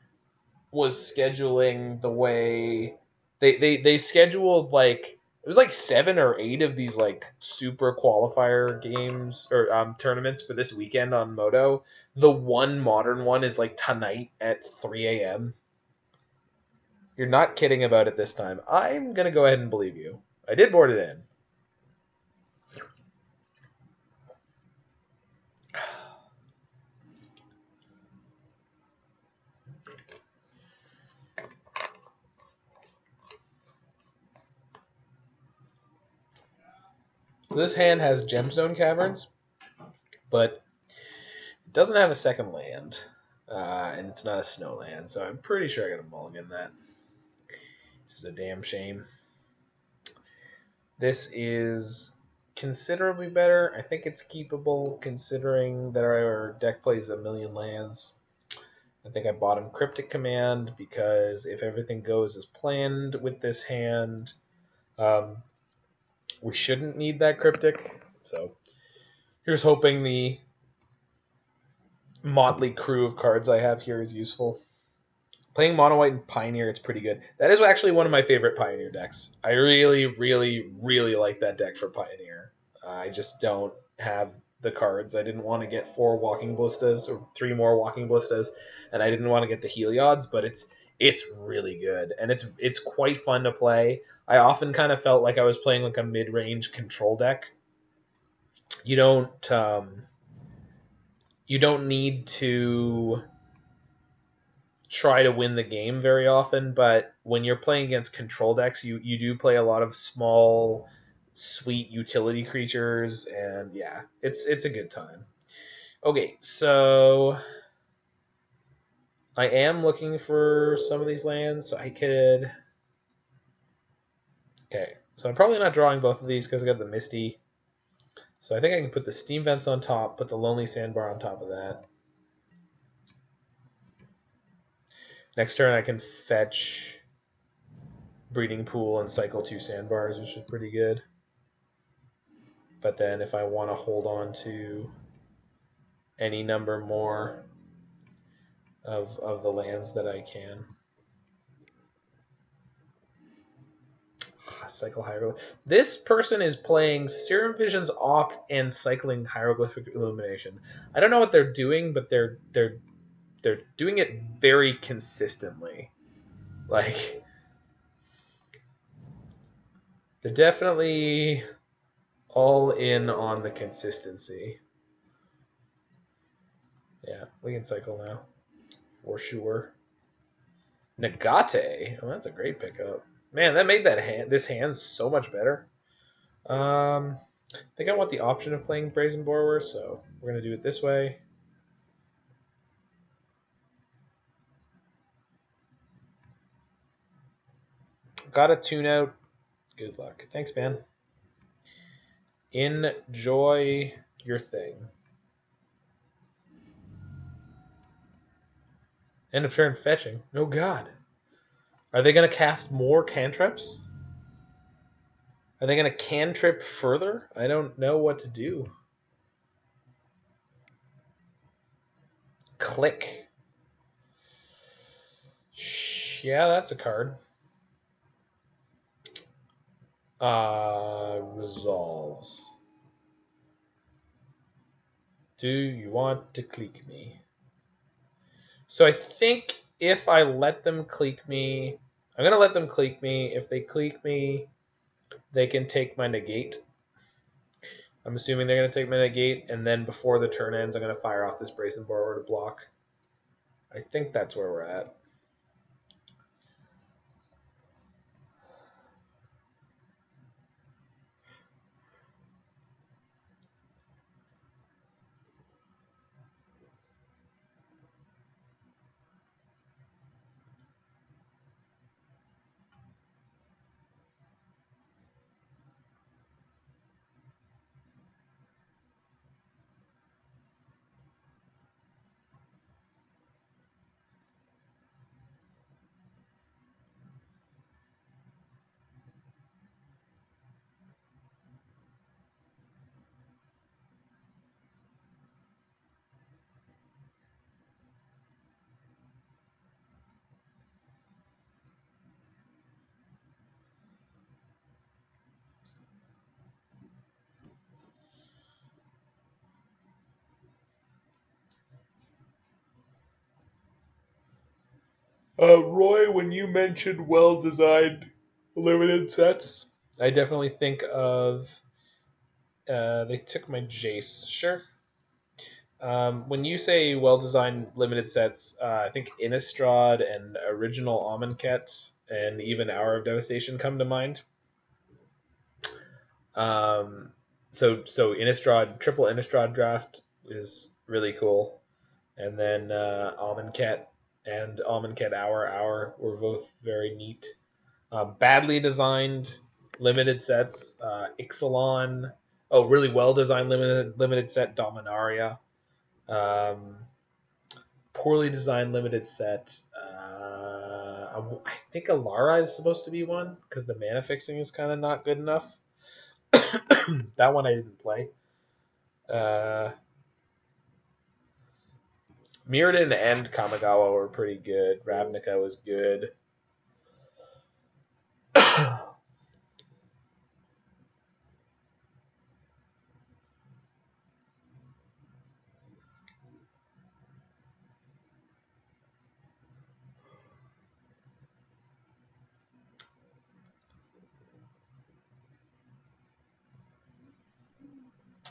was scheduling the way they scheduled like it was like 7 or 8 of these like super qualifier games or tournaments for this weekend on Moto. The one modern one is like tonight at 3 a.m. You're not kidding about it this time. I'm gonna go ahead and believe you. I did board it in. So this hand has Gemstone Caverns, but it doesn't have a second land, and it's not a snow land, so I'm pretty sure I got to mulligan that. Which is a damn shame. This is considerably better. I think it's keepable considering that our deck plays a million lands. I think I bought him Cryptic Command because if everything goes as planned with this hand, we shouldn't need that Cryptic. So here's hoping the motley crew of cards I have here is useful. Playing Mono White and Pioneer, it's pretty good. That is actually one of my favorite Pioneer decks. I really, really, really like that deck for Pioneer. I just don't have the cards. I didn't want to get 4 Walking Ballistas or 3 more Walking Ballistas, and I didn't want to get the Heliods, but it's really good, and it's quite fun to play. I often kind of felt like I was playing like a mid-range control deck. You don't need to try to win the game very often, but when you're playing against control decks, you do play a lot of small, sweet utility creatures, and yeah, it's a good time. Okay, so I am looking for some of these lands, so I could... Okay, so I'm probably not drawing both of these because I got the Misty. So I think I can put the Steam Vents on top, put the Lonely Sandbar on top of that. Next turn I can fetch Breeding Pool and cycle 2 Sandbars, which is pretty good. But then if I want to hold on to any number more of the lands that I can. Cycle Hieroglyph. This person is playing Serum Visions Opt and cycling Hieroglyphic Illumination. I don't know what they're doing, but they're doing it very consistently. Like, they're definitely all in on the consistency. Yeah, we can cycle now. For sure. Nagate. Oh, that's a great pickup. Man, that made this hand so much better. I think I want the option of playing Brazen Borrower, so we're going to do it this way. Got a tune out Good luck. Thanks, man. Enjoy your thing. End of turn fetching. Oh god. Are they going to cast more cantrips? Are they going to cantrip further? I don't know what to do. Click. Yeah, that's a card. Resolves. Do you want to click me? So I think if I let them click me, I'm going to let them click me. If they click me, they can take my negate. I'm assuming they're going to take my negate, and then before the turn ends, I'm going to fire off this Brazen Borrower to block. I think that's where we're at. Roy, when you mentioned well-designed limited sets, I definitely think of... they took my Jace. Sure. When you say well-designed limited sets, I think Innistrad and original Amonkhet and even Hour of Devastation come to mind. So Innistrad, triple Innistrad draft is really cool. And then Amonkhet and Amonkhet Hour were both very neat. Badly designed limited sets, Ixalan. Oh, really well designed limited set, Dominaria. Poorly designed limited set. I think Alara is supposed to be one because the mana fixing is kind of not good enough. That one I didn't play. Mirrodin and Kamigawa were pretty good. Ravnica was good.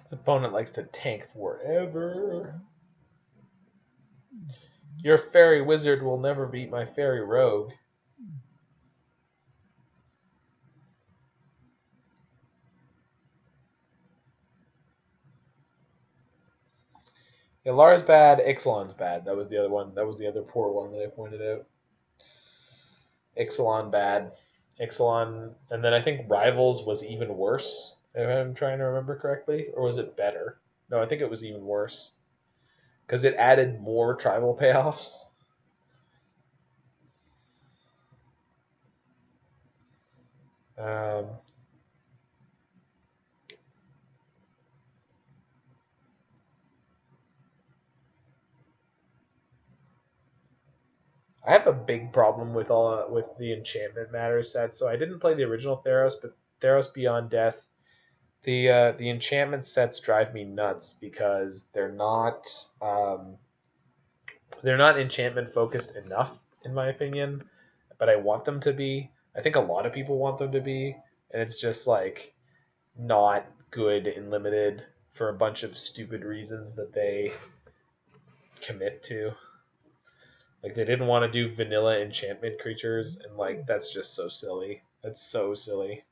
This opponent likes to tank forever. Your fairy wizard will never beat my fairy rogue. Yeah, Lara's bad. Ixalan's bad. That was the other one. That was the other poor one that I pointed out. Ixalan bad. Ixalan, and then I think Rivals was even worse, if I'm trying to remember correctly. Or was it better? No, I think it was even worse. Because it added more tribal payoffs. I have a big problem with the Enchantment Matters set. So I didn't play the original Theros, but Theros Beyond Death. The enchantment sets drive me nuts because they're not enchantment focused enough, in my opinion. But I want them to be. I think a lot of people want them to be, and it's just like not good in limited for a bunch of stupid reasons that they commit to. Like they didn't want to do vanilla enchantment creatures, and like that's just so silly. That's so silly.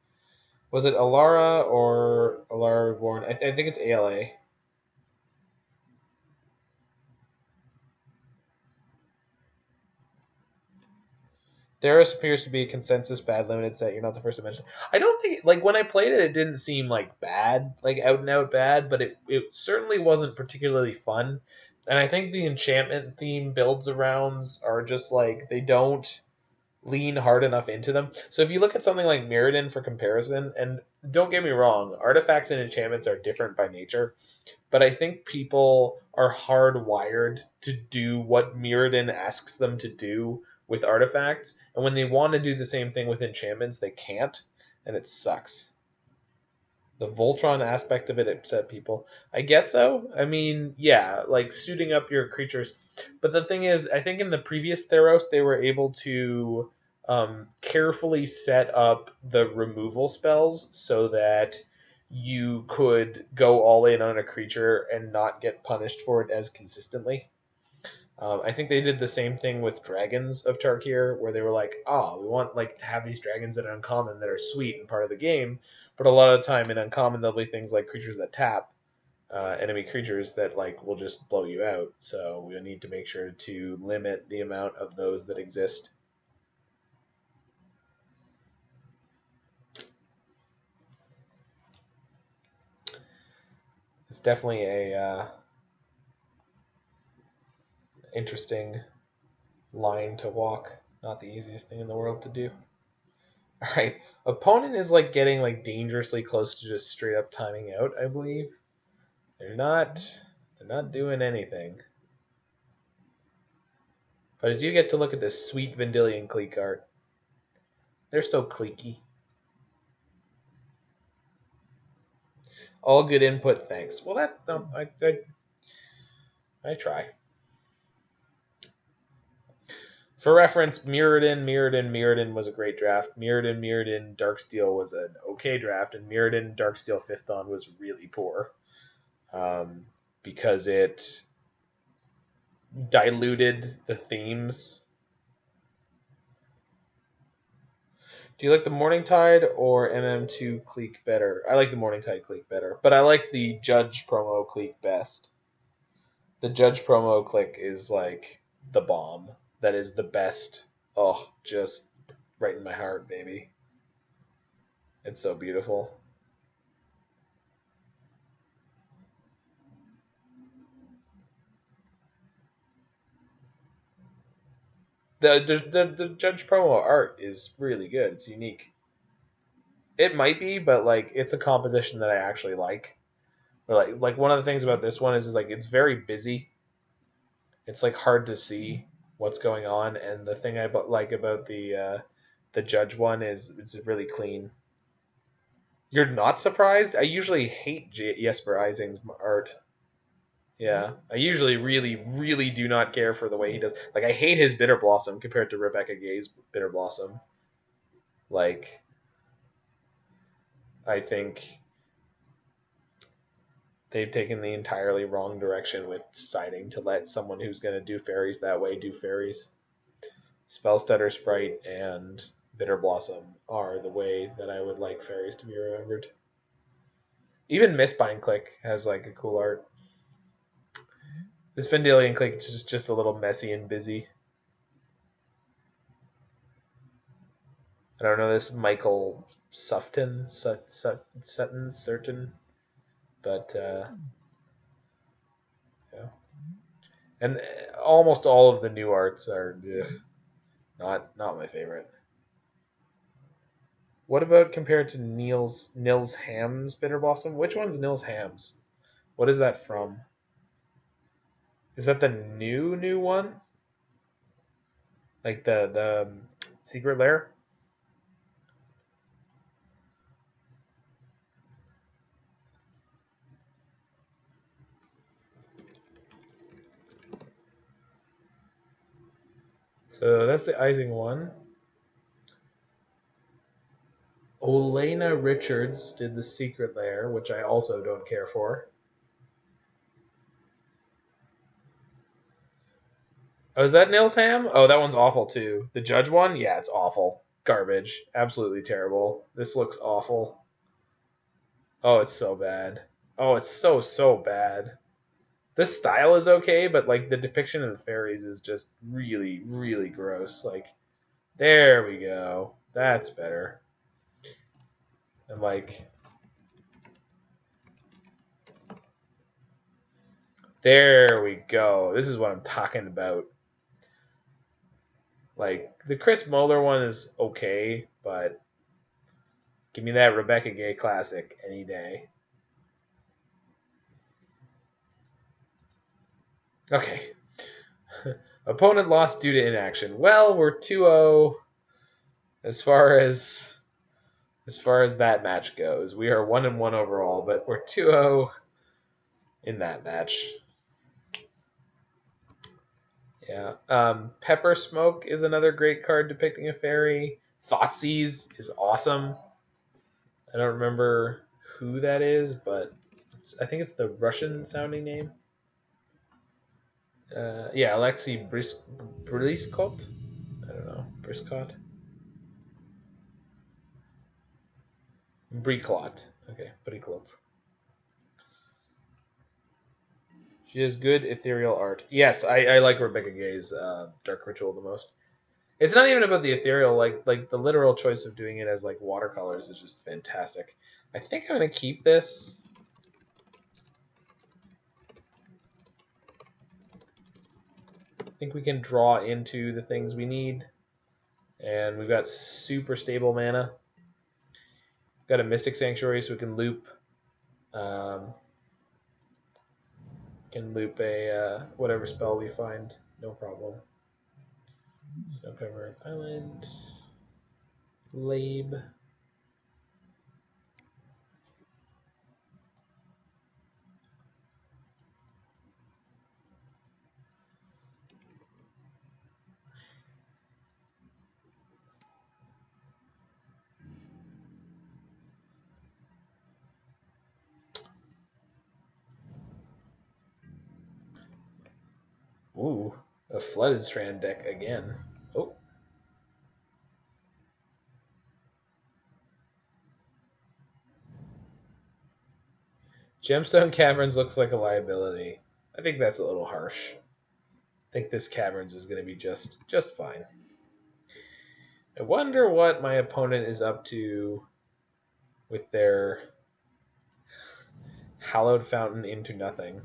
Was it Alara or Alara Reborn? I think it's ALA. Theros appears to be a consensus bad limited set. You're not the first to mention. I don't think like when I played it, it didn't seem like bad, like out and out bad, but it certainly wasn't particularly fun. And I think the enchantment theme builds arounds are just like they don't lean hard enough into them. So if you look at something like Mirrodin for comparison, and don't get me wrong, artifacts and enchantments are different by nature, but I think people are hardwired to do what Mirrodin asks them to do with artifacts, and when they want to do the same thing with enchantments, they can't, and it sucks. The Voltron aspect of it upset people. I guess so. I mean, yeah, like suiting up your creatures. But the thing is, I think in the previous Theros, they were able to carefully set up the removal spells so that you could go all in on a creature and not get punished for it as consistently. I think they did the same thing with Dragons of Tarkir, where they were like, "Oh, we want like to have these dragons that are uncommon that are sweet and part of the game." But a lot of the time in uncommon, there'll be things like creatures that tap, enemy creatures that like will just blow you out. So we need to make sure to limit the amount of those that exist. It's definitely a interesting line to walk. Not the easiest thing in the world to do. All right, opponent is like getting like dangerously close to just straight up timing out. I believe they're not doing anything. But I do get to look at this sweet Vendilion Clique art. They're so cliquey. All good input, thanks. Well, that no, I try. For reference, Mirrodin was a great draft. Mirrodin Darksteel was an okay draft, and Mirrodin Darksteel Fifth On was really poor because it diluted the themes. Do you like the Morningtide or MM2 Clique better? I like the Morningtide Clique better, but I like the Judge promo Clique best. The Judge promo Clique is like the bomb. That is the best. Oh, just right in my heart, baby. It's so beautiful. The Judge promo art is really good. It's unique. It might be, but like it's a composition that I actually like. But like one of the things about this one is like it's very busy. It's like hard to see what's going on, and the thing I like about the Judge one is it's really clean. You're not surprised? I usually hate Jesper Ising's art. Yeah, I usually really, really do not care for the way he does. Like, I hate his Bitter Blossom compared to Rebecca Gay's Bitter Blossom. Like, I think they've taken the entirely wrong direction with deciding to let someone who's going to do fairies that way do fairies. Spellstutter Sprite and Bitter Blossom are the way that I would like fairies to be remembered. Even Mistbind Click has like a cool art. This Vendilion Click is just a little messy and busy. I don't know this Michael Sutton, but yeah. And almost all of the new arts are not my favorite. What about compared to Nils Ham's Bitter Blossom? Which one's Nils Ham's? What is that from? Is that the new one? Like the Secret Lair? So that's the Ising one. Olena Richards did the Secret Lair, which I also don't care for. Oh, is that Nils Ham? Oh, that one's awful too. The Judge one? Yeah, it's awful. Garbage. Absolutely terrible. This looks awful. Oh, it's so bad. Oh, it's so bad. This style is okay, but like the depiction of the fairies is just really, really gross. Like There we go. That's better. And like, there we go. This is what I'm talking about. Like, the Chris Muller one is okay, but give me that Rebecca Gay classic any day. Okay. Opponent lost due to inaction. Well, we're 2-0 as far as that match goes. We are 1-1 overall, but we're 2-0 in that match. Yeah. Pepper Smoke is another great card depicting a fairy. Thoughtseize is awesome. I don't remember who that is, but I think it's the Russian sounding name. Yeah, Alexei Briskot. I don't know. Briskot? Briclot. Okay, Briclot. She has good ethereal art. Yes, I like Rebecca Gay's Dark Ritual the most. It's not even about the ethereal, like the literal choice of doing it as like watercolors is just fantastic. I think I'm gonna keep this. I think we can draw into the things we need. And we've got super stable mana. We've got a Mystic Sanctuary, so we can loop a whatever spell we find, no problem. Snow-covered island, Labe. Ooh, a Flooded Strand deck again. Oh. Gemstone Caverns looks like a liability. I think that's a little harsh. I think this Caverns is going to be just fine. I wonder what my opponent is up to with their Hallowed Fountain into nothing.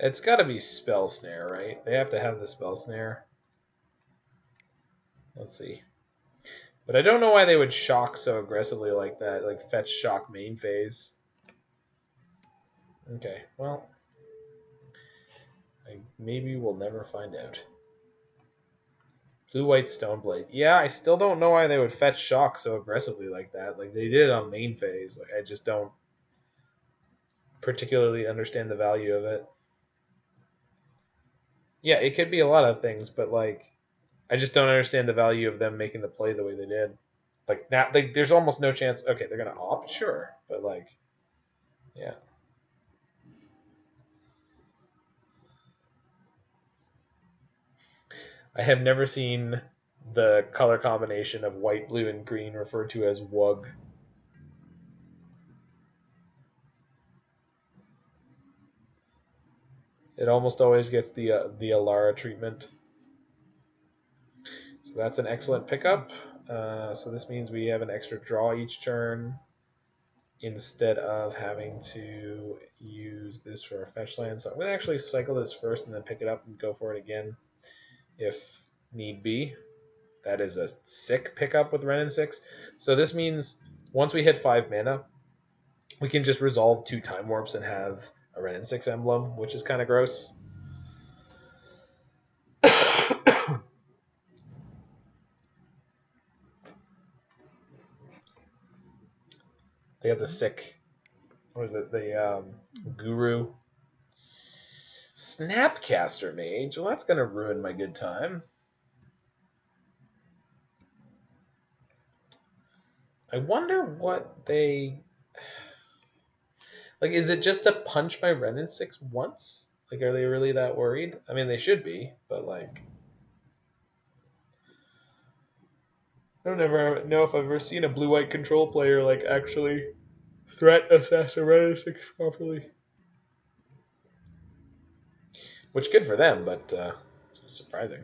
It's got to be Spell Snare, right? They have to have the Spell Snare. Let's see. But I don't know why they would shock so aggressively like that, like fetch shock main phase. Okay, well, maybe we'll never find out. Blue-white Stoneblade. Yeah, I still don't know why they would fetch shock so aggressively like that. Like, they did it on main phase. Like, I just don't particularly understand the value of it. Yeah, it could be a lot of things, but, like, I just don't understand the value of them making the play the way they did. Like, now, like, there's almost no chance. Okay, they're going to opt? Sure. But, like, yeah. I have never seen the color combination of white, blue, and green referred to as WUG. It almost always gets the Alara treatment. So that's an excellent pickup. So this means we have an extra draw each turn instead of having to use this for a fetch land. So I'm going to actually cycle this first and then pick it up and go for it again if need be. That is a sick pickup with Wrenn and Six. So this means once we hit 5 mana, we can just resolve 2 Time Warps and have a Wrenn and Six emblem, which is kind of gross. They have the sick, what is it, the Guru. Snapcaster Mage, well, that's going to ruin my good time. I wonder what they... Like, is it just to punch my Wrenn and Six once? Like, are they really that worried? I mean, they should be, but, like... I don't ever know if I've ever seen a blue-white control player, like, actually threat assess a Wrenn and Six properly. Which good for them, but it's surprising.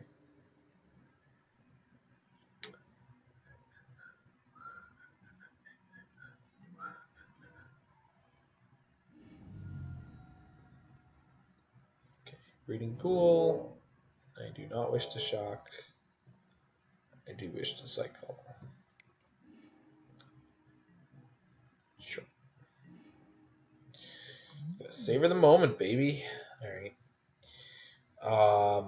Okay, Breeding Pool. I do not wish to shock. I do wish to cycle. Sure. Savor the moment, baby. All right. I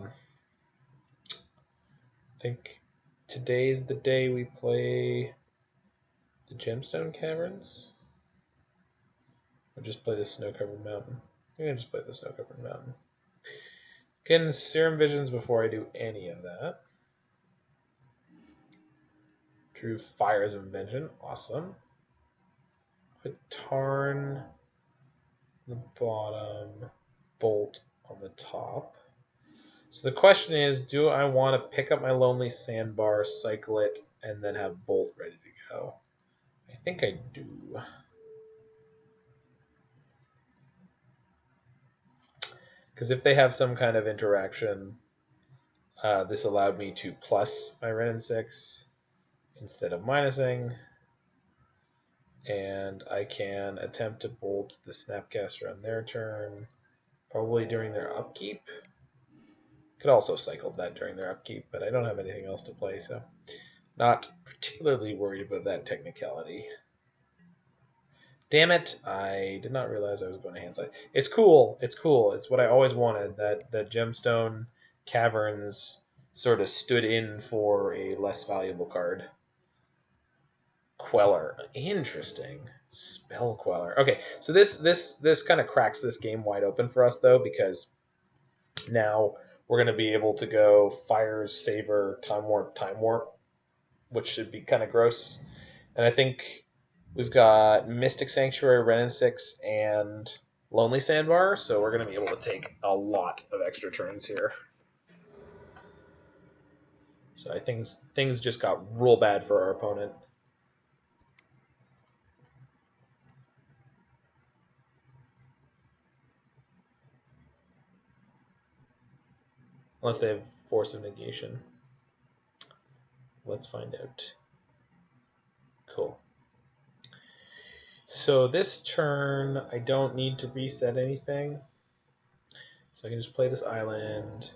think today is the day we play the Gemstone Caverns. Or just play the Snow-Covered Mountain. I'm going to just play the Snow-Covered Mountain. Getting Serum Visions before I do any of that. Drew Fires of Invention. Awesome. Put Tarn on the bottom. Bolt on the top. So the question is, do I want to pick up my Lonely Sandbar, cycle it, and then have Bolt ready to go? I think I do. Because if they have some kind of interaction, this allowed me to plus my Wrenn and Six instead of minusing. And I can attempt to bolt the Snapcaster on their turn, probably during their upkeep. Could also cycle that during their upkeep, but I don't have anything else to play, so not particularly worried about that technicality. Damn it, I did not realize I was going to hand size. It's cool. It's cool. It's what I always wanted, that the Gemstone Caverns sort of stood in for a less valuable card. Queller. Interesting. Spell Queller. Okay, so this kind of cracks this game wide open for us, though, because now we're going to be able to go Fires, Savor, Time Warp, which should be kind of gross. And I think we've got Mystic Sanctuary, Wrenn and Six, and Lonely Sandbar, so we're going to be able to take a lot of extra turns here. So I think things just got real bad for our opponent. Unless they have Force of Negation. Let's find out. Cool. So this turn, I don't need to reset anything. So I can just play this island,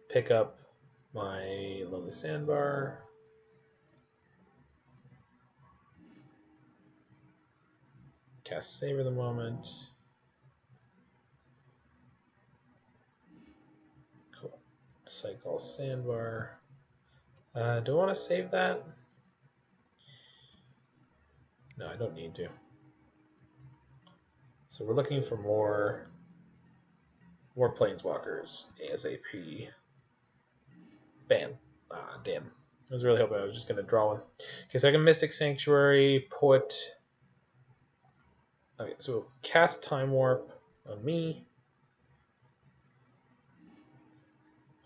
pick up my Lonely Sandbar, cast Savor the Moment. Cool. Cycle Sandbar. Do I want to save that? No, I don't need to. So we're looking for more Planeswalkers ASAP. Bam. Ah, damn. I was really hoping I was just going to draw one. Okay, so I can Mystic Sanctuary, put... Okay, so cast Time Warp on me.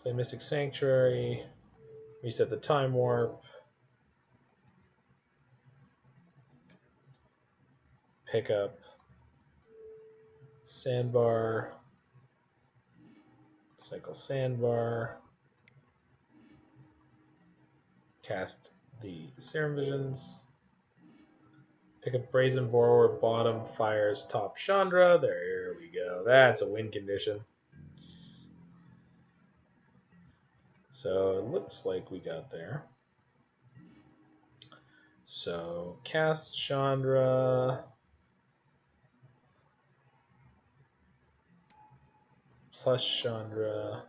Play Mystic Sanctuary. Reset the Time Warp. Pick up Sandbar. Cycle Sandbar. Cast the Serum Visions. Pick up Brazen Borrower, bottom, Fires, top, Chandra. There we go. That's a win condition. So it looks like we got there. So cast Chandra. Plus Chandra.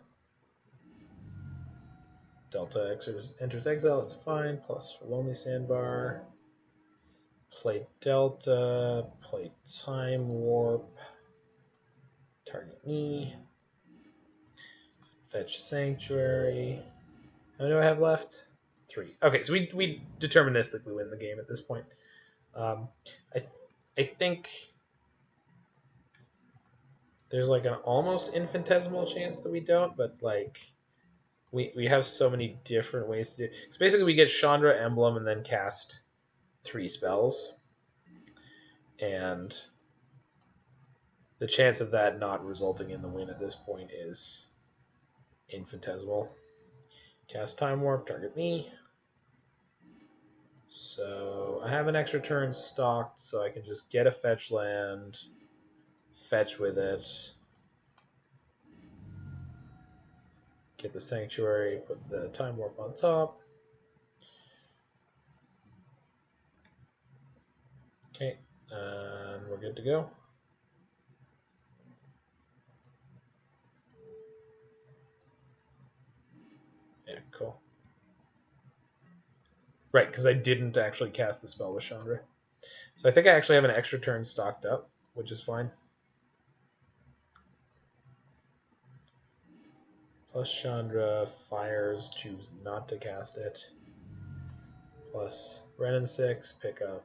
Delta enters exile, it's fine. Plus for Lonely Sandbar. Play Delta. Play Time Warp. Target me. Fetch Sanctuary. How many do I have left? 3. Okay, so we deterministically win the game at this point. I think there's like an almost infinitesimal chance that we don't, but like we have so many different ways to do it. So basically we get Chandra Emblem and then cast 3 spells. and the chance of that not resulting in the win at this point is infinitesimal. Cast Time Warp, target me. So I have an extra turn stocked, so I can just get a fetch land, fetch with it, get the Sanctuary, put the Time Warp on top. Okay, and we're good to go. Yeah, cool. Right, because I didn't actually cast the spell with Chandra. So I think I actually have an extra turn stocked up, which is fine. Plus Chandra, fires, choose not to cast it. Plus Wrenn and Six, pick up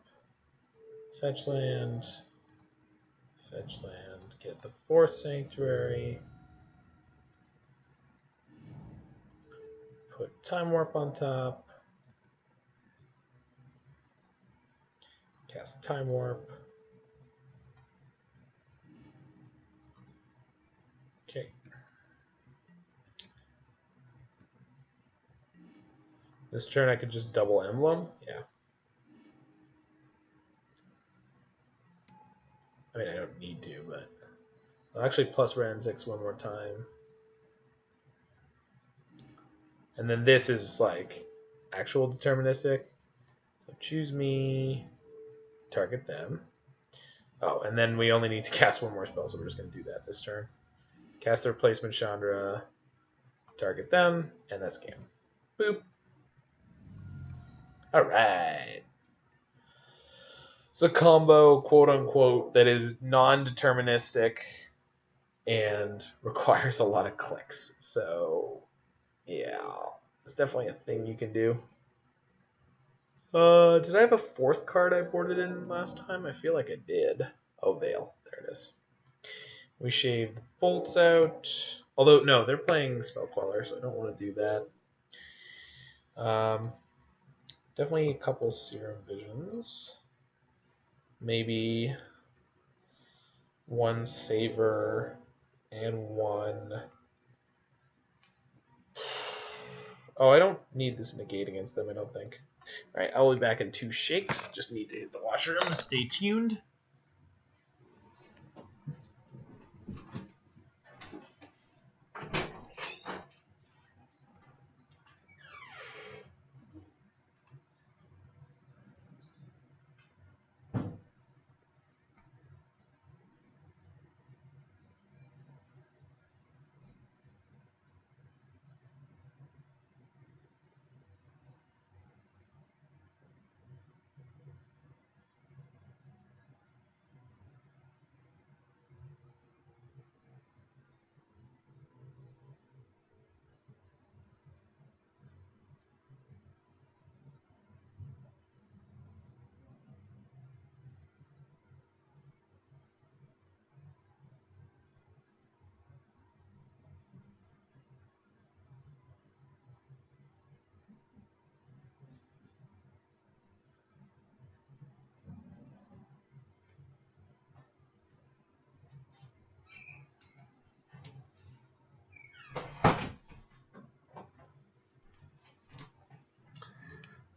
fetch land, get the Force Sanctuary, put Time Warp on top, cast Time Warp. Okay. This turn I could just double Emblem. Yeah. I mean, I don't need to, but I'll actually plus Wrenn and Six one more time. And then this is like actual deterministic. So choose me, target them. Oh, and then we only need to cast one more spell, so we're just going to do that this turn. Cast the replacement Chandra, target them, and that's game. Boop. Alright. It's a combo, quote unquote, that is non-deterministic and requires a lot of clicks. So, yeah, it's definitely a thing you can do. Did I have a fourth card I boarded in last time? I feel like I did. Oh, Veil. There it is. We shave the bolts out. Although, no, they're playing Spell Queller, so I don't want to do that. Definitely a couple Serum Visions. Maybe one Savor and one... Oh, I don't need this negate against them, I don't think. Alright, I'll be back in 2 shakes. Just need to hit the washroom. Stay tuned.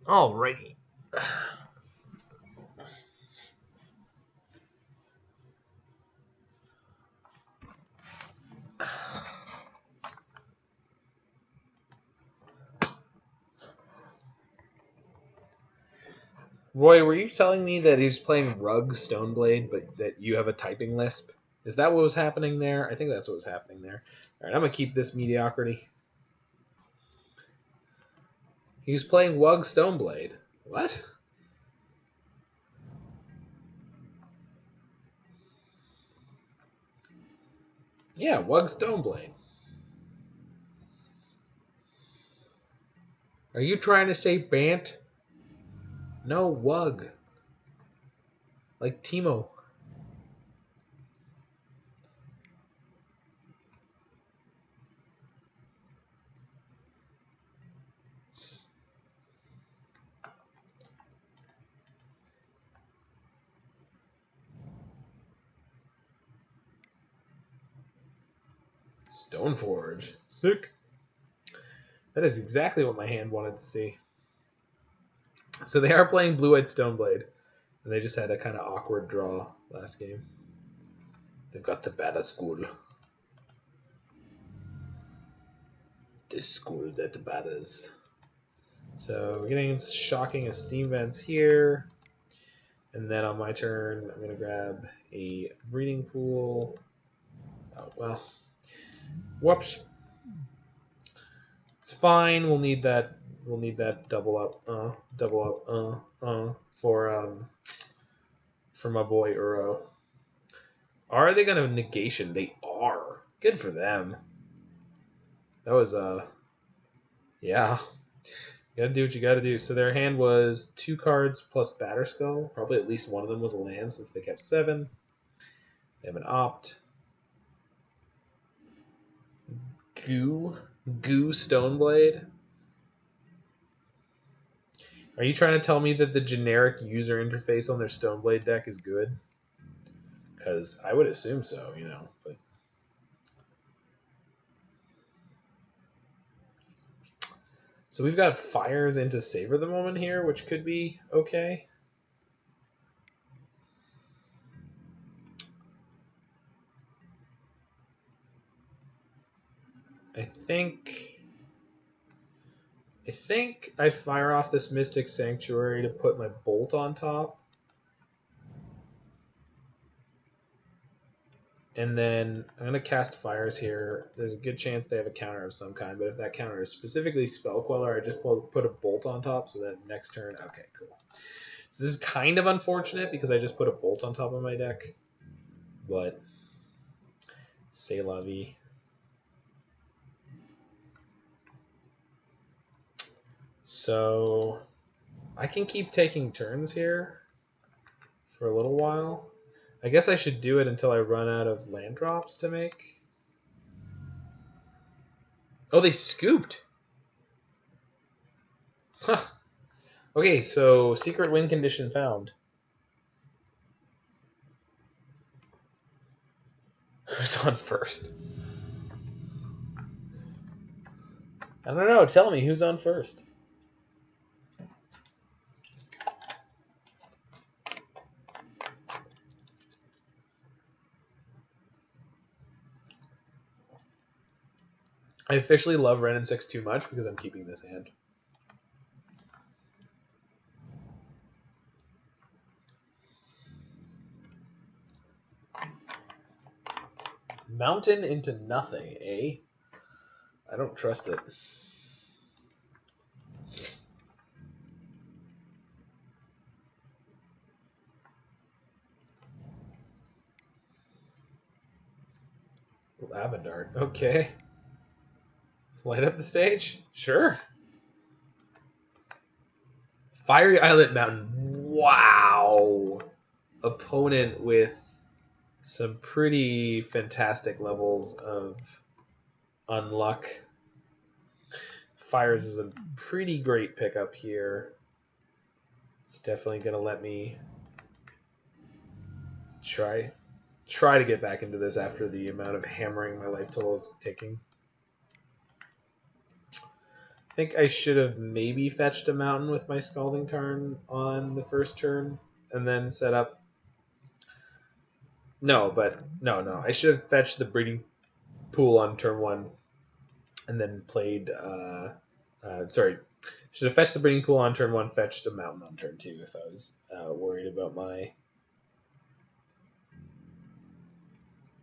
Alrighty. Roy, were you telling me that he was playing Rug Stoneblade, but that you have a typing lisp? Is that what was happening there? I think that's what was happening there. Alright, I'm going to keep this mediocrity. He was playing Wug Stoneblade. What? Yeah, Wug Stoneblade. Are you trying to say Bant? No, Wug. Like Timo. Stoneforge. Sick. That is exactly what my hand wanted to see. So they are playing Blue-White Stoneblade. And they just had a kind of awkward draw last game. They've got the bad school. This school that batters. So we're getting shocking Esteem Vents here. And then on my turn, I'm going to grab a Breeding Pool. Oh, well. Whoops. It's fine. We'll need that double up for my boy Uro. Are they going to negation? They are. Good for them. That was yeah. You gotta do what you gotta do. So their hand was 2 cards plus Batterskull. Probably at least one of them was a land since they kept 7. They have an opt. Goo Stoneblade. Are you trying to tell me that the generic user interface on their Stoneblade deck is good? Because I would assume so, you know. But so we've got Fires into Savor the Moment here, which could be okay. I think I fire off this Mystic Sanctuary to put my Bolt on top. And then I'm going to cast Fires here. There's a good chance they have a counter of some kind, but if that counter is specifically Spell Queller, I just put a Bolt on top so that next turn... Okay, cool. So this is kind of unfortunate because I just put a Bolt on top of my deck. But... C'est la vie. So... I can keep taking turns here for a little while. I guess I should do it until I run out of land drops to make. Oh, they scooped. Huh. Okay, so secret win condition found. Who's on first? I don't know. Tell me who's on first. I officially love Wrenn and Six too much because I'm keeping this hand. Mountain into nothing, eh? I don't trust it. Lavendart, okay. Light up the stage? Sure. Fiery Islet Mountain. Wow. Opponent with some pretty fantastic levels of unluck. Fires is a pretty great pickup here. It's definitely going to let me try to get back into this after the amount of hammering my life total is taking. I think I should have maybe fetched a mountain with my Scalding Tarn on the first turn and then set up. No. I should have fetched the Breeding Pool on turn 1 and then played. Should have fetched the Breeding Pool on turn 1, fetched a mountain on turn 2 if I was worried about my.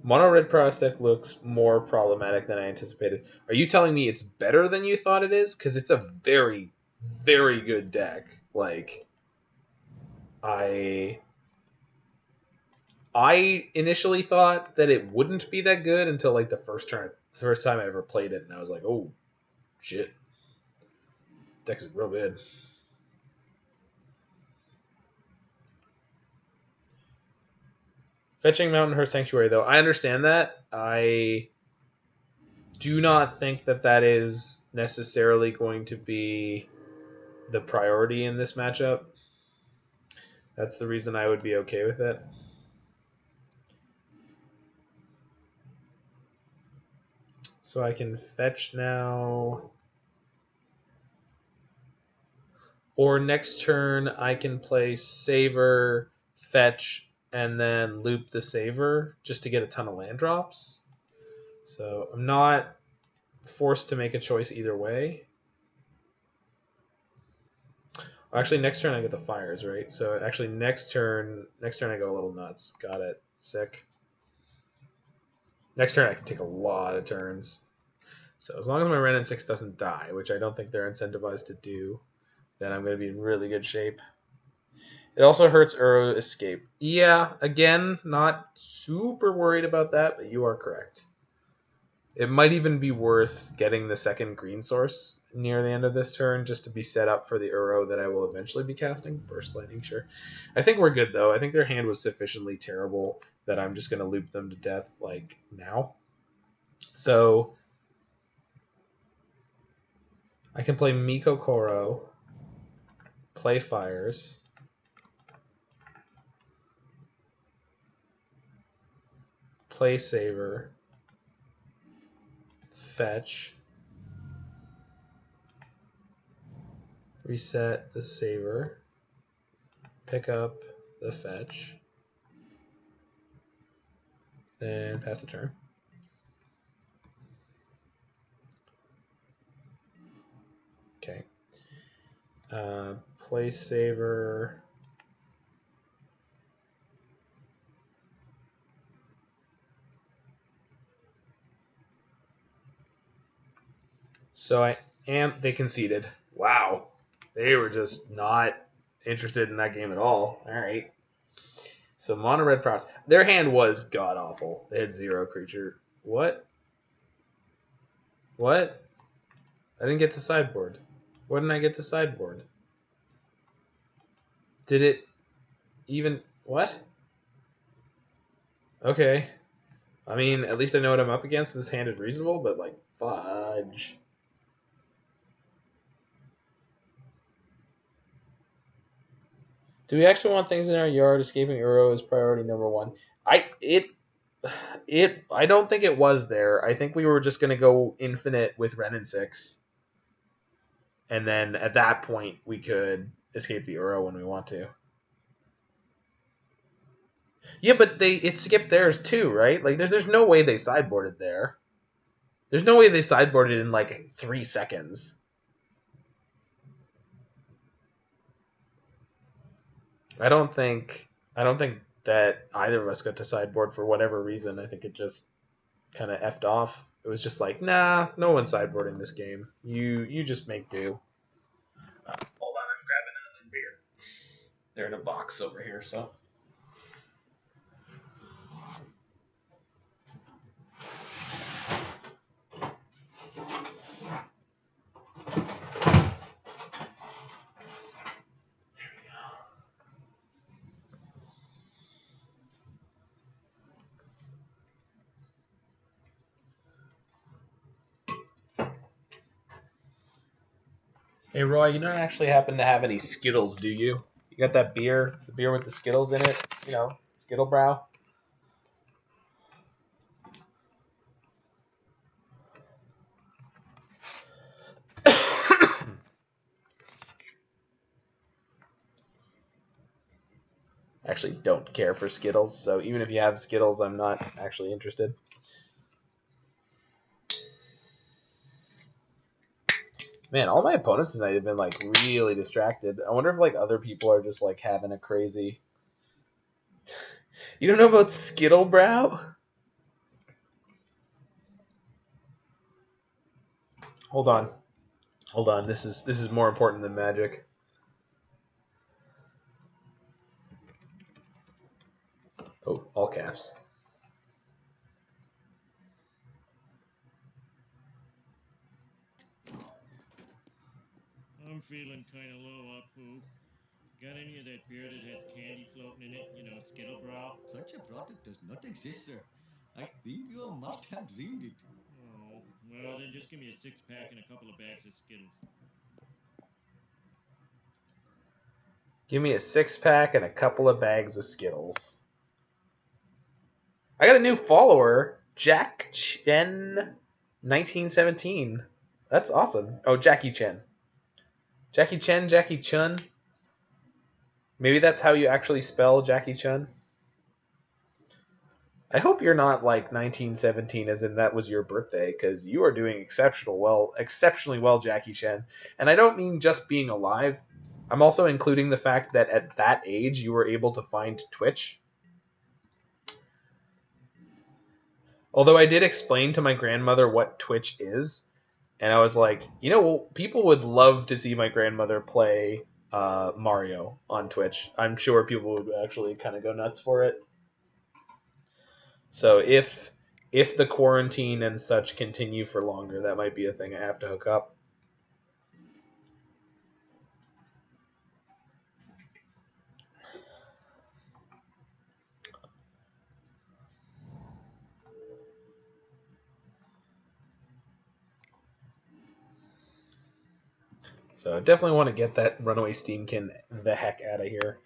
Mono Red Prospect looks more problematic than I anticipated. Are you telling me it's better than you thought it is? Because it's a very, very good deck. Like, I initially thought that it wouldn't be that good until like the first time I ever played it, and I was like, oh, shit. Deck's real good. Fetching Mountain Her Sanctuary, though, I understand that. I do not think that is necessarily going to be the priority in this matchup. That's the reason I would be okay with it. So I can fetch now. Or next turn, I can play Savor, fetch, and then loop the Savor just to get a ton of land drops. So I'm not forced to make a choice either way. Actually, next turn I get the Fires, right? So actually next turn I go a little nuts. Got it. Sick. Next turn I can take a lot of turns. So as long as my Wrenn and Six doesn't die, which I don't think they're incentivized to do, then I'm going to be in really good shape. It also hurts Uro escape. Yeah, again, not super worried about that, but you are correct. It might even be worth getting the second green source near the end of this turn just to be set up for the Uro that I will eventually be casting. Burst Lightning, sure. I think we're good, though. I think their hand was sufficiently terrible that I'm just going to loop them to death, like, now. So I can play Mikokoro, play Fires, play Savor, fetch, reset the Savor, pick up the fetch, then pass the turn. Okay. Play Savor. So they conceded. Wow. They were just not interested in that game at all. All right. So mono red Proust. Their hand was god awful. They had 0 creature. What? What? I didn't get to sideboard. What didn't I get to sideboard? Did it even... What? Okay. I mean, at least I know what I'm up against. This hand is reasonable, but, like, fudge. Do we actually want things in our yard? Escaping Uro is priority number 1. I don't think it was there. I think we were just going to go infinite with Wrenn and Six. And then at that point, we could escape the Uro when we want to. Yeah, but it skipped theirs too, right? Like, there's no way they sideboarded there. There's no way they sideboarded in like 3 seconds. I don't think that either of us got to sideboard for whatever reason. I think it just kind of effed off. It was just like, nah, no one's sideboarding this game. You just make do. Hold on, I'm grabbing another beer. They're in a box over here, so. Hey, Roy, you don't actually happen to have any Skittles, do you? You got that beer, the beer with the Skittles in it? You know, Skittle Brow? Actually don't care for Skittles, so even if you have Skittles, I'm not actually interested. Man, all my opponents tonight have been like really distracted. I wonder if like other people are just like having a crazy. You don't know about Skittle Brow? Hold on. This is more important than Magic. Oh, all caps. I'm feeling kind of low up, Pooh. Got any of that beer that has candy floating in it? You know, Skittle Brow? Such a product does not exist, sir. I think you must have dreamed it. Oh, well, then just give me a 6-pack and a couple of bags of Skittles. Give me a 6-pack and a couple of bags of Skittles. I got a new follower, Jack Chen 1917. That's awesome. Oh, Jackie Chan. Jackie Chan, Jackie Chun. Maybe that's how you actually spell Jackie Chun. I hope you're not like 1917 as in that was your birthday, because you are doing exceptionally well, Jackie Chan. And I don't mean just being alive. I'm also including the fact that at that age you were able to find Twitch. Although I did explain to my grandmother what Twitch is, and I was like, people would love to see my grandmother play Mario on Twitch. I'm sure people would actually kind of go nuts for it. So if the quarantine and such continue for longer, that might be a thing I have to hook up. So I definitely want to get that Runaway Steamkin the heck out of here.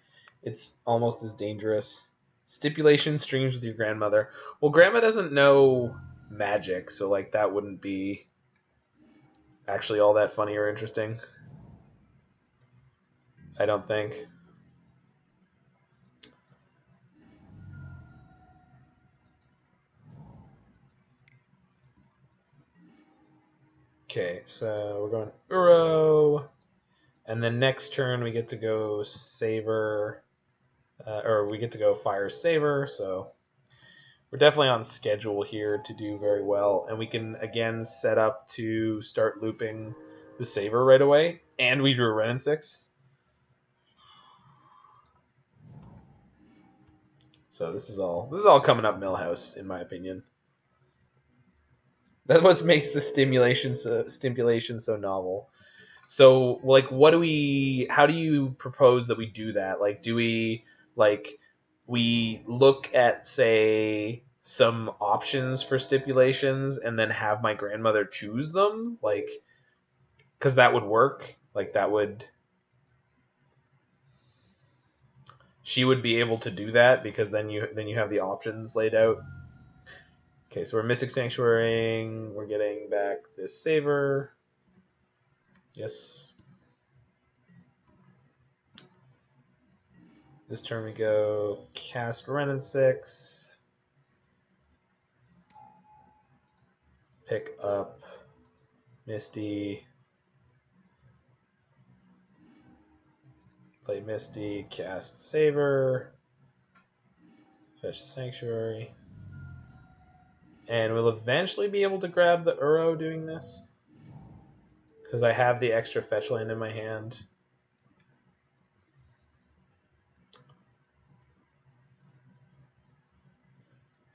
It's almost as dangerous. Stipulation streams with your grandmother. Well, Grandma doesn't know Magic, so like that wouldn't be actually all that funny or interesting. I don't think. Okay, so we're going Uro. And then next turn we get to go Savor, or we get to go Fire Savor, so we're definitely on schedule here to do very well. And we can, again, set up to start looping the Savor right away. And we drew Wrenn and Six. So this is all coming up Millhouse, in my opinion. That's what makes the stimulation so novel. So, like, how do you propose that we do that? Like, do we, we look at, say, some options for stipulations and then have my grandmother choose them? Like, because that would work. Like, she would be able to do that because then you have the options laid out. Okay, so we're Mystic Sanctuarying. We're getting back this Savor. Yes. This turn we go cast Wrenn and Six. Pick up Misty. Play Misty, cast Savor. Fetch Sanctuary. And we'll eventually be able to grab the Uro doing this, because I have the extra fetch land in my hand.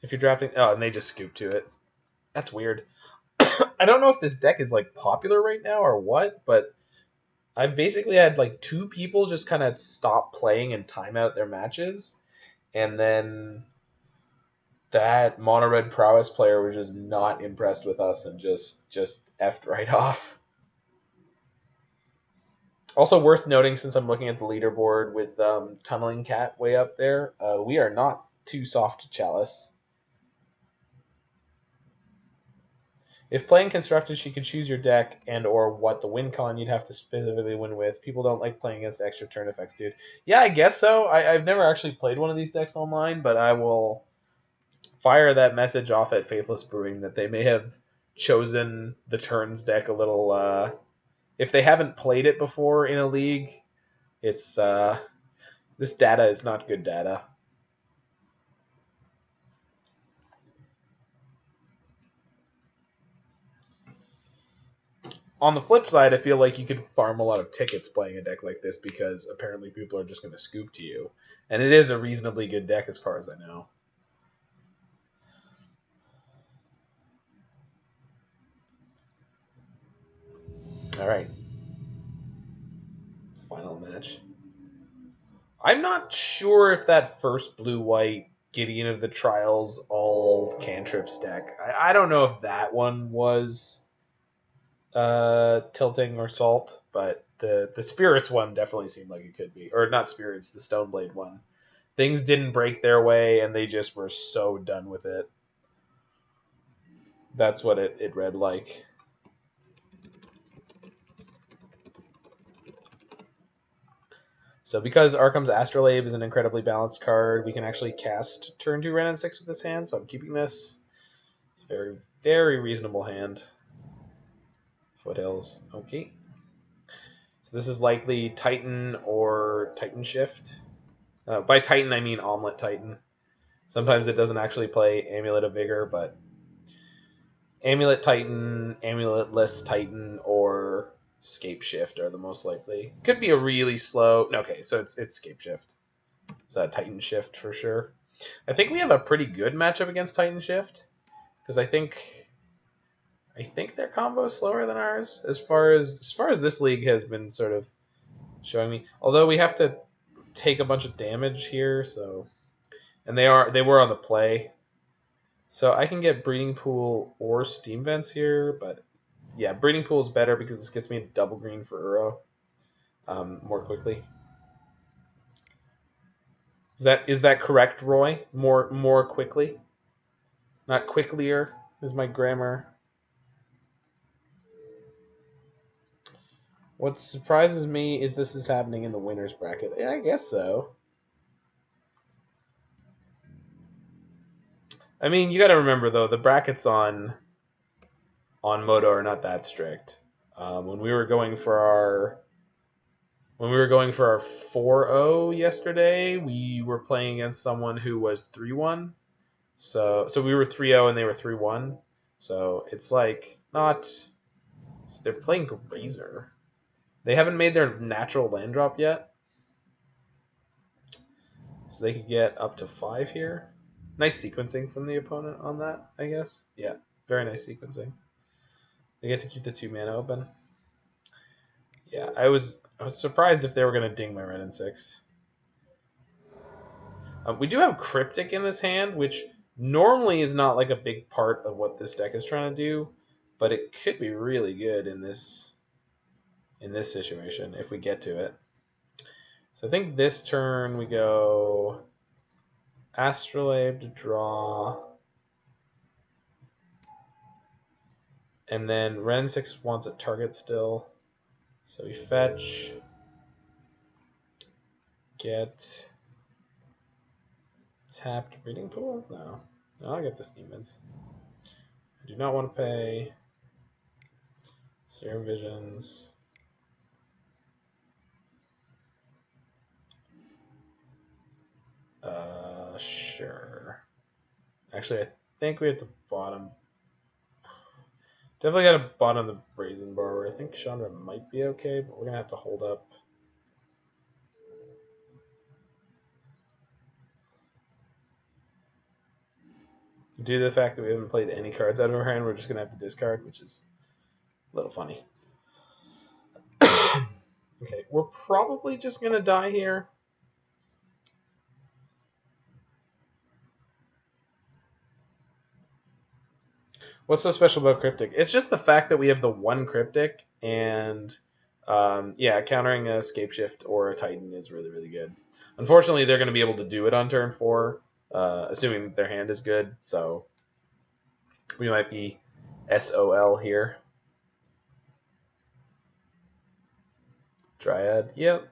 If you're drafting... Oh, and they just scoop to it. That's weird. I don't know if this deck is, like, popular right now or what, but I've basically had, like, 2 people just kind of stop playing and time out their matches, and then that mono red prowess player was just not impressed with us and just effed right off. Also worth noting, since I'm looking at the leaderboard with Tunneling Cat way up there, we are not too soft to Chalice. If playing Constructed, she could choose your deck and or what the win con you'd have to specifically win with. People don't like playing against extra turn effects, dude. Yeah, I guess so. I've never actually played one of these decks online, but I will fire that message off at Faithless Brewing that they may have chosen the turns deck a little... if they haven't played it before in a league, it's this data is not good data. On the flip side, I feel like you could farm a lot of tickets playing a deck like this because apparently people are just going to scoop to you. And it is a reasonably good deck as far as I know. All right. Final match. I'm not sure if that first blue-white Gideon of the Trials all cantrips deck, I don't know if that one was tilting or salt, but the Spirits one definitely seemed like it could be. Or not Spirits, the Stoneblade one. Things didn't break their way, and they just were so done with it. That's what it read like. So because Arcum's Astrolabe is an incredibly balanced card, we can actually cast turn 2 Wrenn and Six with this hand, so I'm keeping this. It's a very, very reasonable hand. Foothills. Okay. So this is likely Titan or Titan Shift. By Titan, I mean Omelet Titan. Sometimes it doesn't actually play Amulet of Vigor, but Amulet Titan, Amuletless Titan, or Scape Shift are the most likely. Could be a really slow... Okay, so it's Scape Shift. So Titan Shift for sure. I think we have a pretty good matchup against Titan Shift, because I think their combo is slower than ours as far as this league has been sort of showing me. Although we have to take a bunch of damage here, so they were on the play. So I can get Breeding Pool or Steam Vents here, but yeah, Breeding Pool is better because this gets me a double green for Uro more quickly. Is that correct, Roy? More quickly? Not quicklier is my grammar. What surprises me is this is happening in the winner's bracket. Yeah, I guess so. I mean, you got to remember though, the brackets on Moto are not that strict. When we were going for our 4-0 yesterday, we were playing against someone who was 3-1. So we were 3-0 and they were 3-1. So it's like not. They're playing Grazer. They haven't made their natural land drop yet. So they could get up to 5 here. Nice sequencing from the opponent on that, I guess. Yeah, very nice sequencing. They get to keep the 2 mana open. Yeah, I was surprised if they were going to ding my Wrenn and Six. We do have Cryptic in this hand, which normally is not like a big part of what this deck is trying to do, but it could be really good in this situation if we get to it. So I think this turn we go Astrolabe to draw, and then Wrenn and Six wants a target still, so we fetch, get tapped Breeding Pool? No, I'll get the Demons. I do not want to pay Serum Visions. Sure. Actually, I think we have to bottom. Definitely got to bottom the Brazen Borrower. I think Chandra might be okay, but we're going to have to hold up. Due to the fact that we haven't played any cards out of our hand, we're just going to have to discard, which is a little funny. Okay, we're probably just going to die here. What's so special about Cryptic? It's just the fact that we have the one Cryptic, and yeah, countering a Scape Shift or a Titan is really, really good. Unfortunately, they're going to be able to do it on turn 4, assuming their hand is good, so we might be SOL here. Dryad, yep.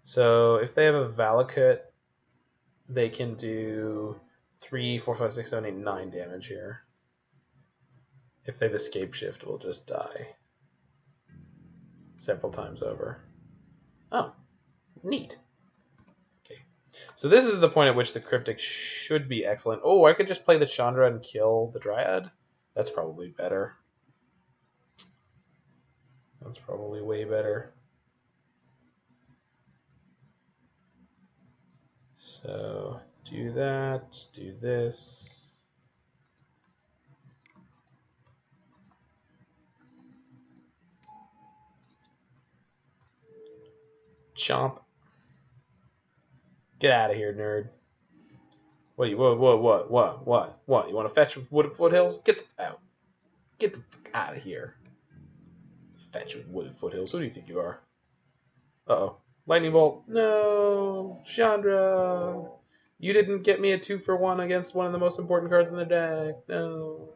So if they have a Valakut, they can do 3, 4, 5, 6, 7, 8, 9 damage here. If they have Escape Shift, we'll just die several times over. Oh, neat. Okay, so this is the point at which the Cryptic should be excellent. Oh, I could just play the Chandra and kill the Dryad. That's probably better. That's probably way better. So do that, do this. Chomp. Get out of here, nerd. What? You want to fetch with Wooded Foothills? Get the out. Get the fuck out of here. Fetch with Wooded Foothills. Who do you think you are? Uh-oh. Lightning Bolt. No. Chandra. You didn't get me a 2-for-1 against one of the most important cards in the deck. No.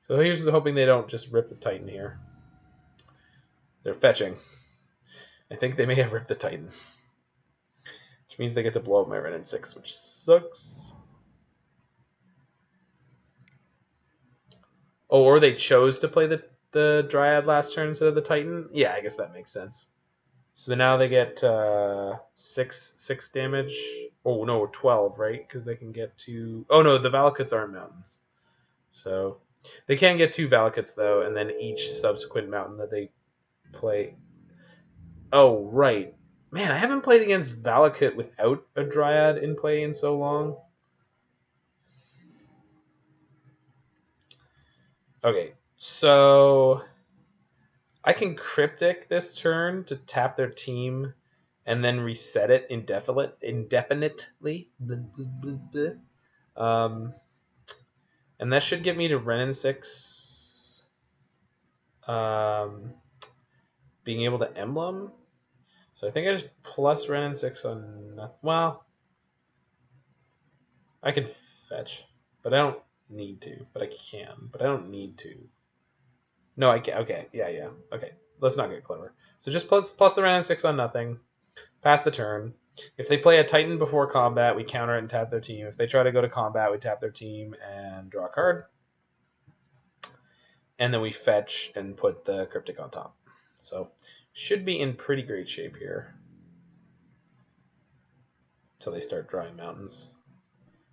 So here's hoping they don't just rip the Titan here. They're fetching. I think they may have ripped the Titan. Which means they get to blow up my Wrenn and Six, which sucks. Oh, or they chose to play the Dryad last turn instead of the Titan? Yeah, I guess that makes sense. So now they get 6 damage. Oh, no, 12, right? Because they can get to... Oh, no, the Valakuts aren't mountains. So they can get 2 Valakuts, though, and then each subsequent mountain that they play... Oh, right. Man, I haven't played against Valakut without a Dryad in play in so long. Okay, so I can Cryptic this turn to tap their team and then reset it indefinitely. And that should get me to Wrenn and Six. Being able to emblem. So I think I just plus Wrenn and Six on nothing. Well, I can fetch, but I don't need to. But I can, but I don't need to. No, I can't. Okay, yeah. Okay, let's not get clever. So just plus the Wrenn and Six on nothing. Pass the turn. If they play a Titan before combat, we counter it and tap their team. If they try to go to combat, we tap their team and draw a card. And then we fetch and put the Cryptic on top. So should be in pretty great shape here. Until they start drawing mountains.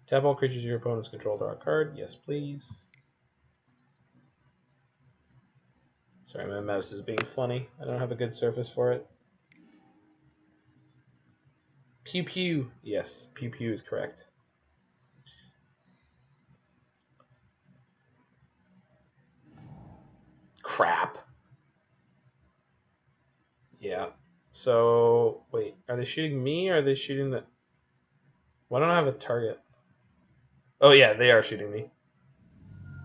Tap all creatures your opponents control, draw a card. Yes, please. Sorry, my mouse is being funny. I don't have a good surface for it. Pew pew. Yes, pew pew is correct. Crap. Yeah. So, wait, are they shooting me or are they shooting the... Why don't I have a target? Oh, yeah, they are shooting me.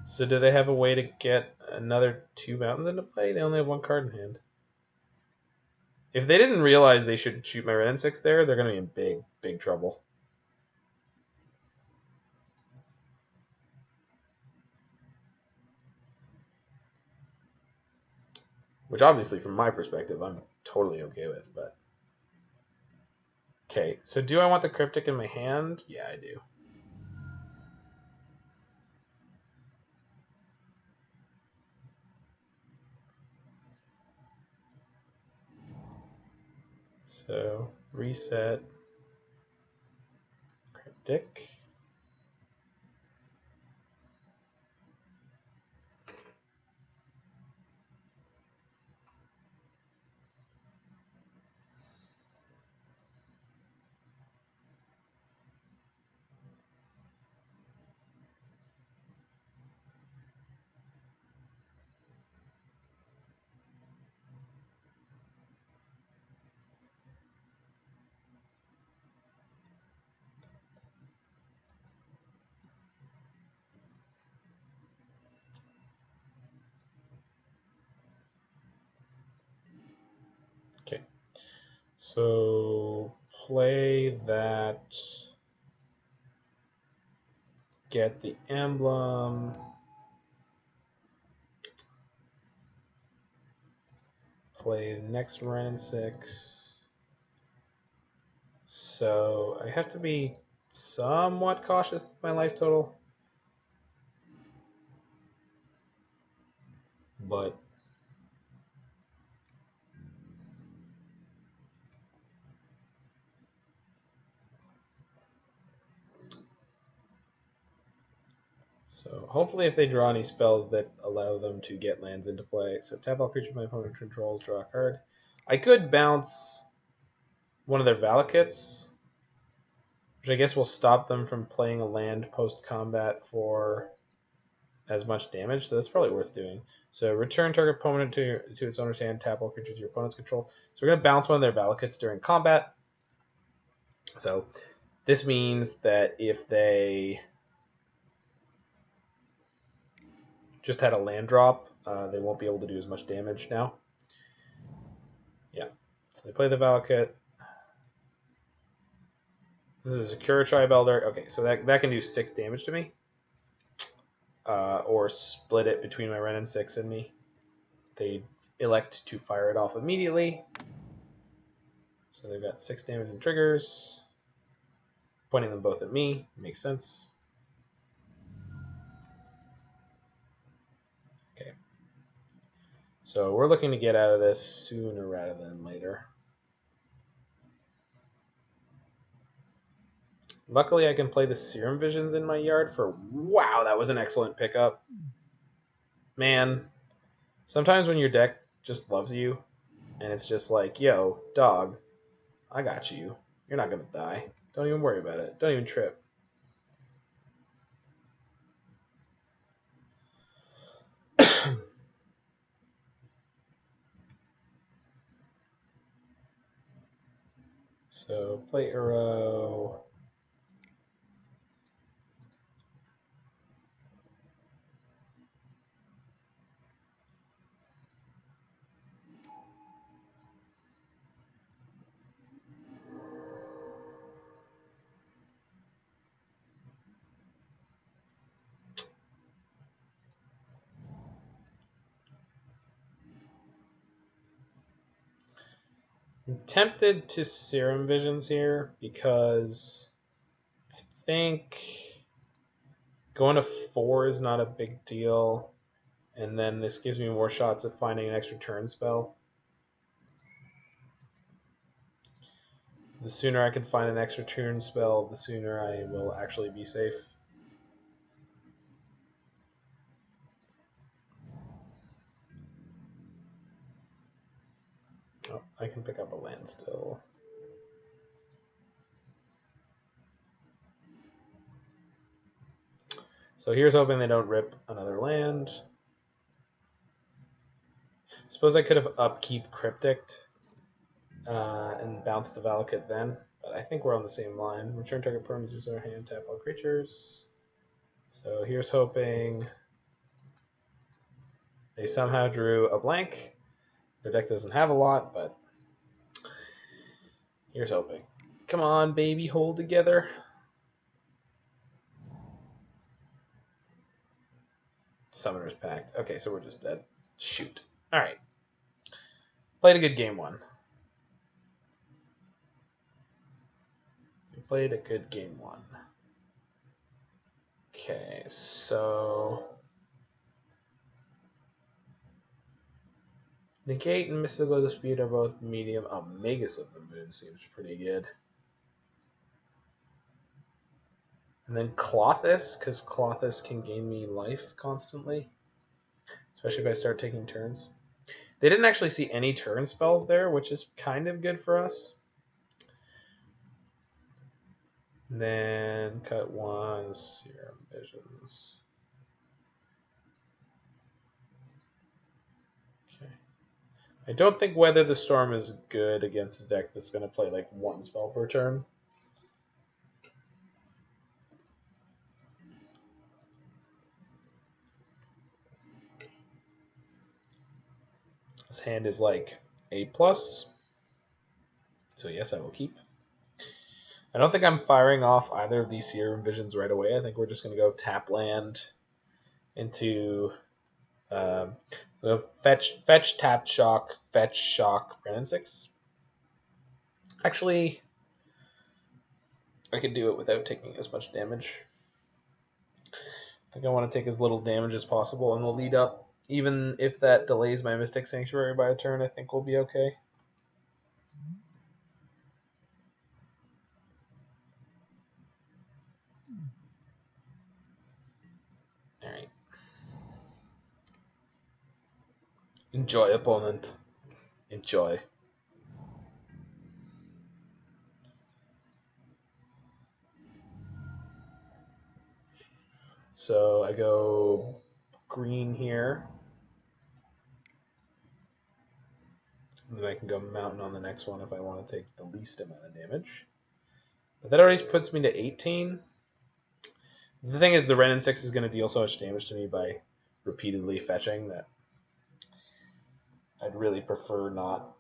So do they have a way to get another 2 mountains into play? They only have 1 card in hand. If they didn't realize they should shoot my Wrenn and Six there, they're going to be in big, big trouble. Which obviously, from my perspective, I'm totally okay with, but... Okay, so do I want the Cryptic in my hand? Yeah, I do. So, reset. Cryptic. Okay. So, play that. Get the emblem. Play the next Wrenn and Six. So I have to be somewhat cautious with my life total. But so hopefully if they draw any spells that allow them to get lands into play. So tap all creatures my opponent controls, draw a card. I could bounce one of their Valakuts, which I guess will stop them from playing a land post-combat for as much damage, so that's probably worth doing. So return target opponent to its owner's hand, tap all creatures your opponent's control. So we're going to bounce one of their Valakuts during combat. So this means that if they just had a land drop, they won't be able to do as much damage now. Yeah, so they play the Valakut. This is a Secure Tribe Elder. Okay, so that can do 6 damage to me. or split it between my Wrenn and Six and me. They elect to fire it off immediately. So they've got 6 damage and triggers. Pointing them both at me. Makes sense. Okay. So we're looking to get out of this sooner rather than later. Luckily, I can play the Serum Visions in my yard for... Wow, that was an excellent pickup. Man, sometimes when your deck just loves you, and it's just like, yo, dog, I got you. You're not going to die. Don't even worry about it. Don't even trip. So, play Uro. I'm tempted to Serum Visions here because I think going to 4 is not a big deal, and then this gives me more shots at finding an extra turn spell. The sooner I can find an extra turn spell, the sooner I will actually be safe. Oh, I can pick up a land still. So here's hoping they don't rip another land. Suppose I could have upkeep Cryptic and bounce the Valakut then, but I think we're on the same line. Return target permanent, use our hand, tap all creatures. So here's hoping they somehow drew a blank. Their deck doesn't have a lot, but here's hoping. Come on, baby, hold together. Summoner's Pact. Okay, so we're just dead. Shoot. All right. Played a good game 1. We played a good game 1. Okay, so Negate and Mystical Dispute are both medium. Oh, Magus of the Moon seems pretty good. And then Klothys, because Klothys can gain me life constantly, especially if I start taking turns. They didn't actually see any turn spells there, which is kind of good for us. And then cut 1, Serum Visions. Okay. I don't think Weather the Storm is good against a deck that's going to play like 1 spell per turn. This hand is like A+. So yes, I will keep. I don't think I'm firing off either of these Serum Visions right away. I think we're just going to go tap land into fetch, tap, shock, fetch, shock, Wrenn and Six. Actually, I can do it without taking as much damage. I think I want to take as little damage as possible in the lead up. Even if that delays my Mystic Sanctuary by a turn, I think we'll be okay. Alright. Enjoy, opponent. Enjoy. So I go green here. And then I can go mountain on the next one if I want to take the least amount of damage. But that already puts me to 18. The thing is, the Wrenn and Six is going to deal so much damage to me by repeatedly fetching that I'd really prefer not.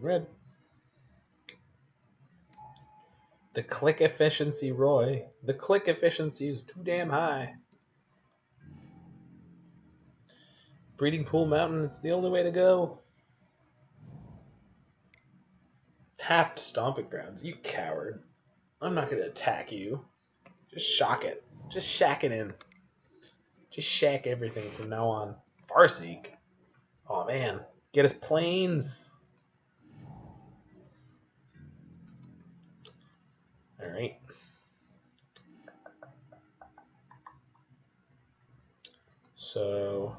red. The click efficiency, Roy. The click efficiency is too damn high. Breeding Pool Mountain, it's the only way to go. Tapped Stomping Grounds, you coward. I'm not going to attack you. Just shock it. Just shack it in. Just shack everything from now on. Farseek. Oh man. Get us planes. Alright. So,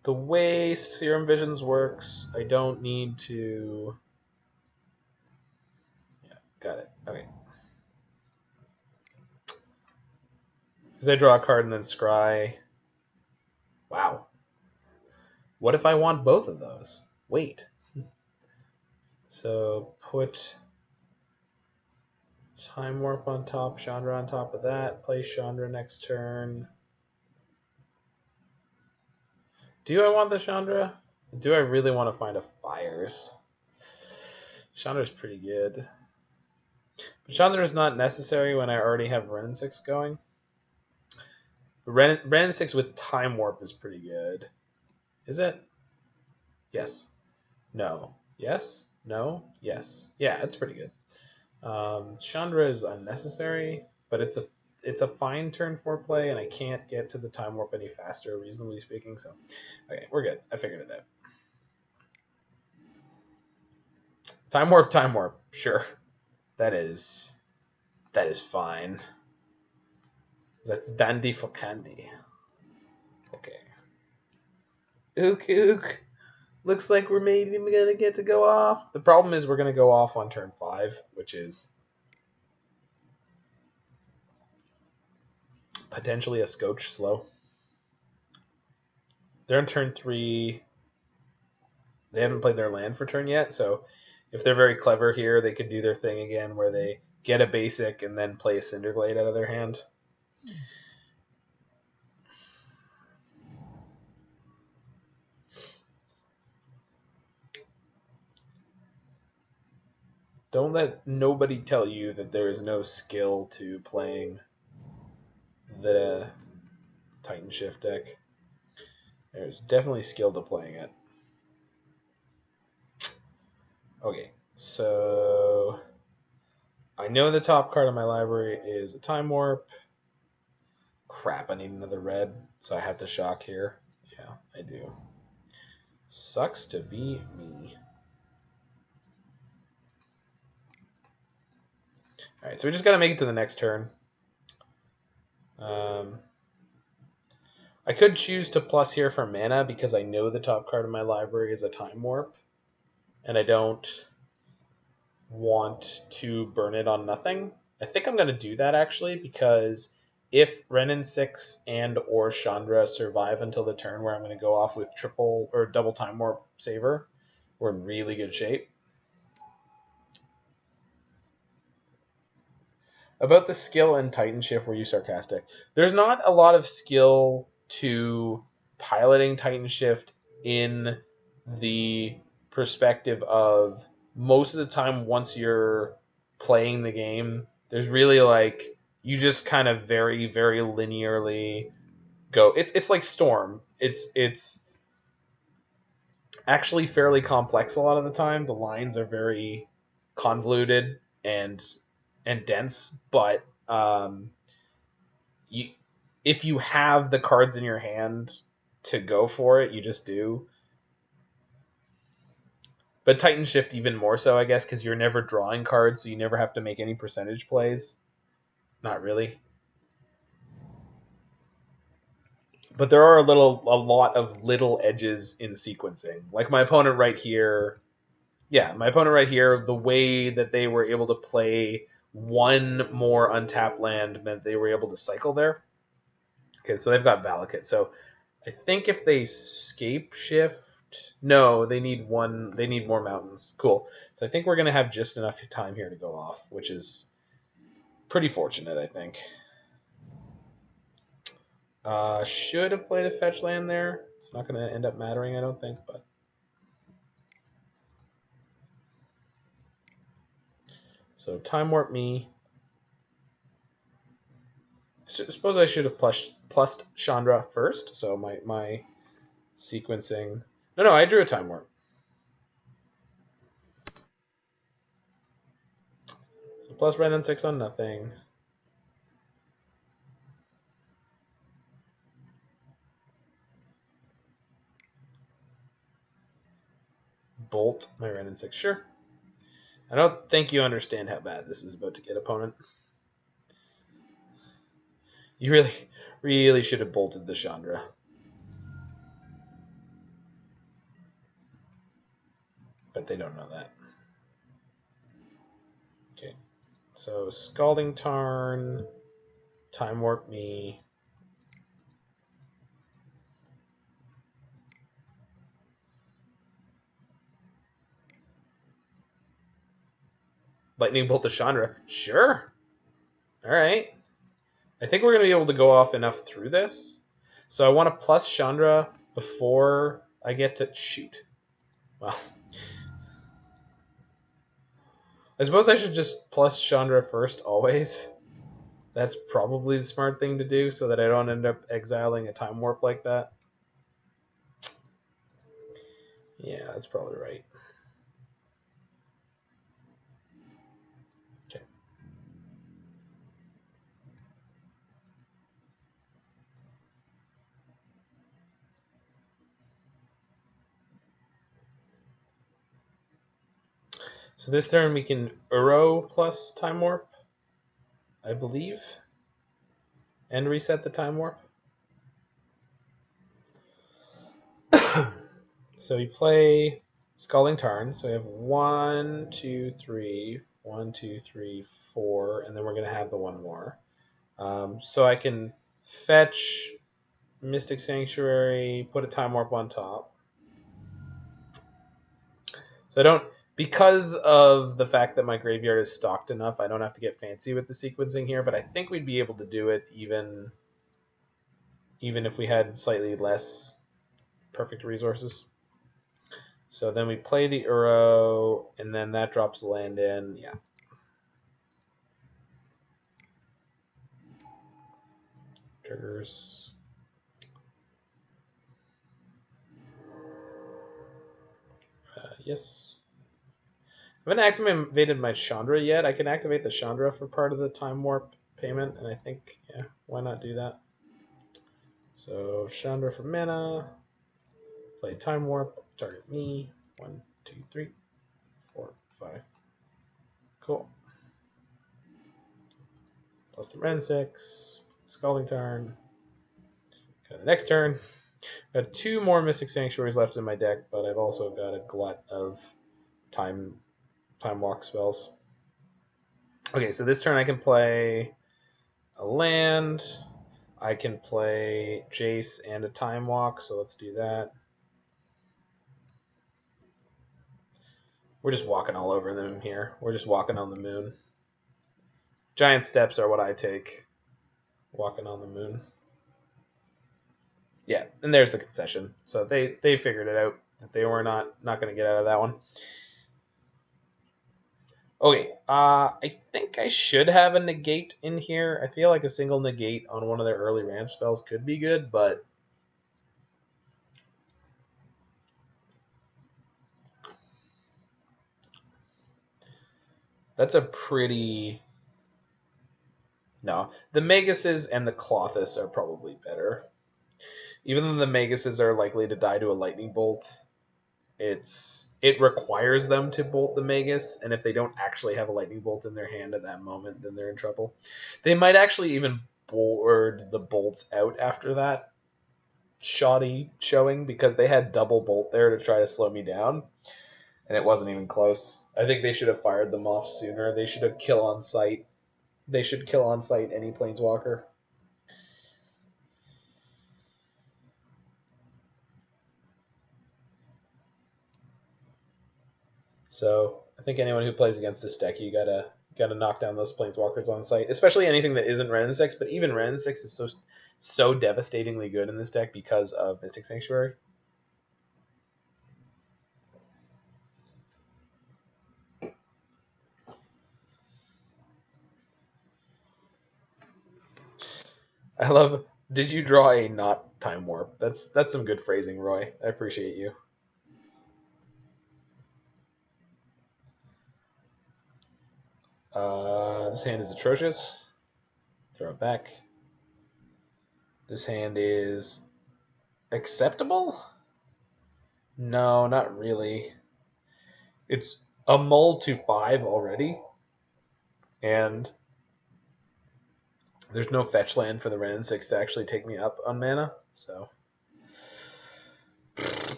the way Serum Visions works, I don't need to... Yeah, got it. Okay. Because I draw a card and then scry. Wow. What if I want both of those? Wait. So, put Time Warp on top, Chandra on top of that, play Chandra next turn. Do I want the Chandra? Do I really want to find a Fires? Chandra's pretty good. But Chandra is not necessary when I already have Wrenn and Six going. But Wrenn and Six with Time Warp is pretty good. Is it? Yes. No. Yes? No? Yes. Yeah, it's pretty good. Chandra is unnecessary, but it's a fine turn 4 play, and I can't get to the Time Warp any faster, reasonably speaking. So, okay, we're good. I figured it out. Time Warp. Sure, that is fine. That's dandy for candy. Okay. Ook. Looks like we're maybe gonna get to go off. The problem is we're gonna go off on turn 5, which is potentially a scotch slow. They're on turn 3. They haven't played their land for turn yet, so if they're very clever here, they could do their thing again where they get a basic and then play a Cinderglade out of their hand. Don't let nobody tell you that there is no skill to playing the Titan Shift deck. There's definitely skill to playing it. Okay, so I know the top card of my library is a Time Warp. Crap, I need another red, so I have to shock here. Yeah, I do. Sucks to be me. Alright, so we just gotta make it to the next turn. I could choose to plus here for mana because I know the top card of my library is a Time Warp, and I don't want to burn it on nothing. I think I'm going to do that actually because if Wrenn and Six and or Chandra survive until the turn where I'm going to go off with triple or double Time Warp Savor, we're in really good shape. About the skill and Titan Shift, were you sarcastic? There's not a lot of skill to piloting Titan Shift in the perspective of most of the time once you're playing the game, there's really like you just kind of very, very linearly go. It's like Storm. It's actually fairly complex a lot of the time. The lines are very convoluted and dense, but if you have the cards in your hand to go for it, you just do. But Titan Shift even more so, I guess, because you're never drawing cards, so you never have to make any percentage plays. Not really. But there are a lot of little edges in sequencing. Like my opponent right here, the way that they were able to play one more untapped land meant they were able to cycle there. Okay, so they've got Valakut. So I think if they scape shift, no, they need one. They need more mountains. Cool. So I think we're gonna have just enough time here to go off, which is pretty fortunate, I think. Should have played a fetch land there. It's not gonna end up mattering, I don't think, but So Time Warp me. Suppose I should have plussed Chandra first. So my sequencing. No, I drew a Time Warp. So plus Wrenn and Six on nothing. Bolt my Wrenn and Six. Sure. I don't think you understand how bad this is about to get, opponent. You really should have bolted the Chandra. But they don't know that. Okay. So Scalding Tarn, Time Warp me. Lightning Bolt the Chandra. Sure. All right. I think we're going to be able to go off enough through this. So I want to plus Chandra before I get to shoot. Well, I suppose I should just plus Chandra first always. That's probably the smart thing to do so that I don't end up exiling a Time Warp like that. Yeah, that's probably right. Okay. So this turn we can Uro plus Time Warp, I believe, and reset the Time Warp. So we play Scalding Tarn. So we have 1, 2, 3, 1, 2, 3, 4, and then we're going to have the one more. So I can fetch Mystic Sanctuary, put a Time Warp on top. So I don't, because of the fact that my graveyard is stocked enough, I don't have to get fancy with the sequencing here, but I think we'd be able to do it even if we had slightly less perfect resources. So then we play the Uro, and then that drops the land in. Yeah. Triggers. Yes. I haven't activated my Chandra yet. I can activate the Chandra for part of the Time Warp payment, and I think, yeah, why not do that? So Chandra for mana. Play Time Warp. Target me. 1, 2, 3, 4, 5. Cool. Plus the Wrenn 6. Scalding Tarn. Okay, the next turn. I have 2 more Mystic Sanctuaries left in my deck, but I've also got a glut of time walk spells. Okay, so this turn I can play a land. I can play Jace and a Time Walk, so let's do that. We're just walking all over them here. We're just walking on the moon. Giant steps are what I take. Walking on the moon. Yeah, and there's the concession. So they figured it out that they were not going to get out of that one. Okay, I think I should have a negate in here. I feel like a single negate on one of their early ramp spells could be good, but that's a pretty... No, the Maguses and the Klothys are probably better. Even though the Maguses are likely to die to a lightning bolt, it requires them to bolt the Magus, and if they don't actually have a lightning bolt in their hand at that moment, then they're in trouble. They might actually even board the bolts out after that shoddy showing, because they had double bolt there to try to slow me down, and it wasn't even close. I think they should have fired them off sooner. They should have kill on sight. They should kill on sight any planeswalker. So I think anyone who plays against this deck, you gotta knock down those planeswalkers on sight, especially anything that isn't Wrenn and Six. But even Wrenn and Six is so devastatingly good in this deck because of Mystic Sanctuary. I love. Did you draw a not time warp? That's some good phrasing, Roy. I appreciate you. This hand is atrocious. Throw it back. This hand is acceptable? No, not really. It's a mull to 5 already, and there's no fetch land for the Wrenn and Six to actually take me up on mana, so...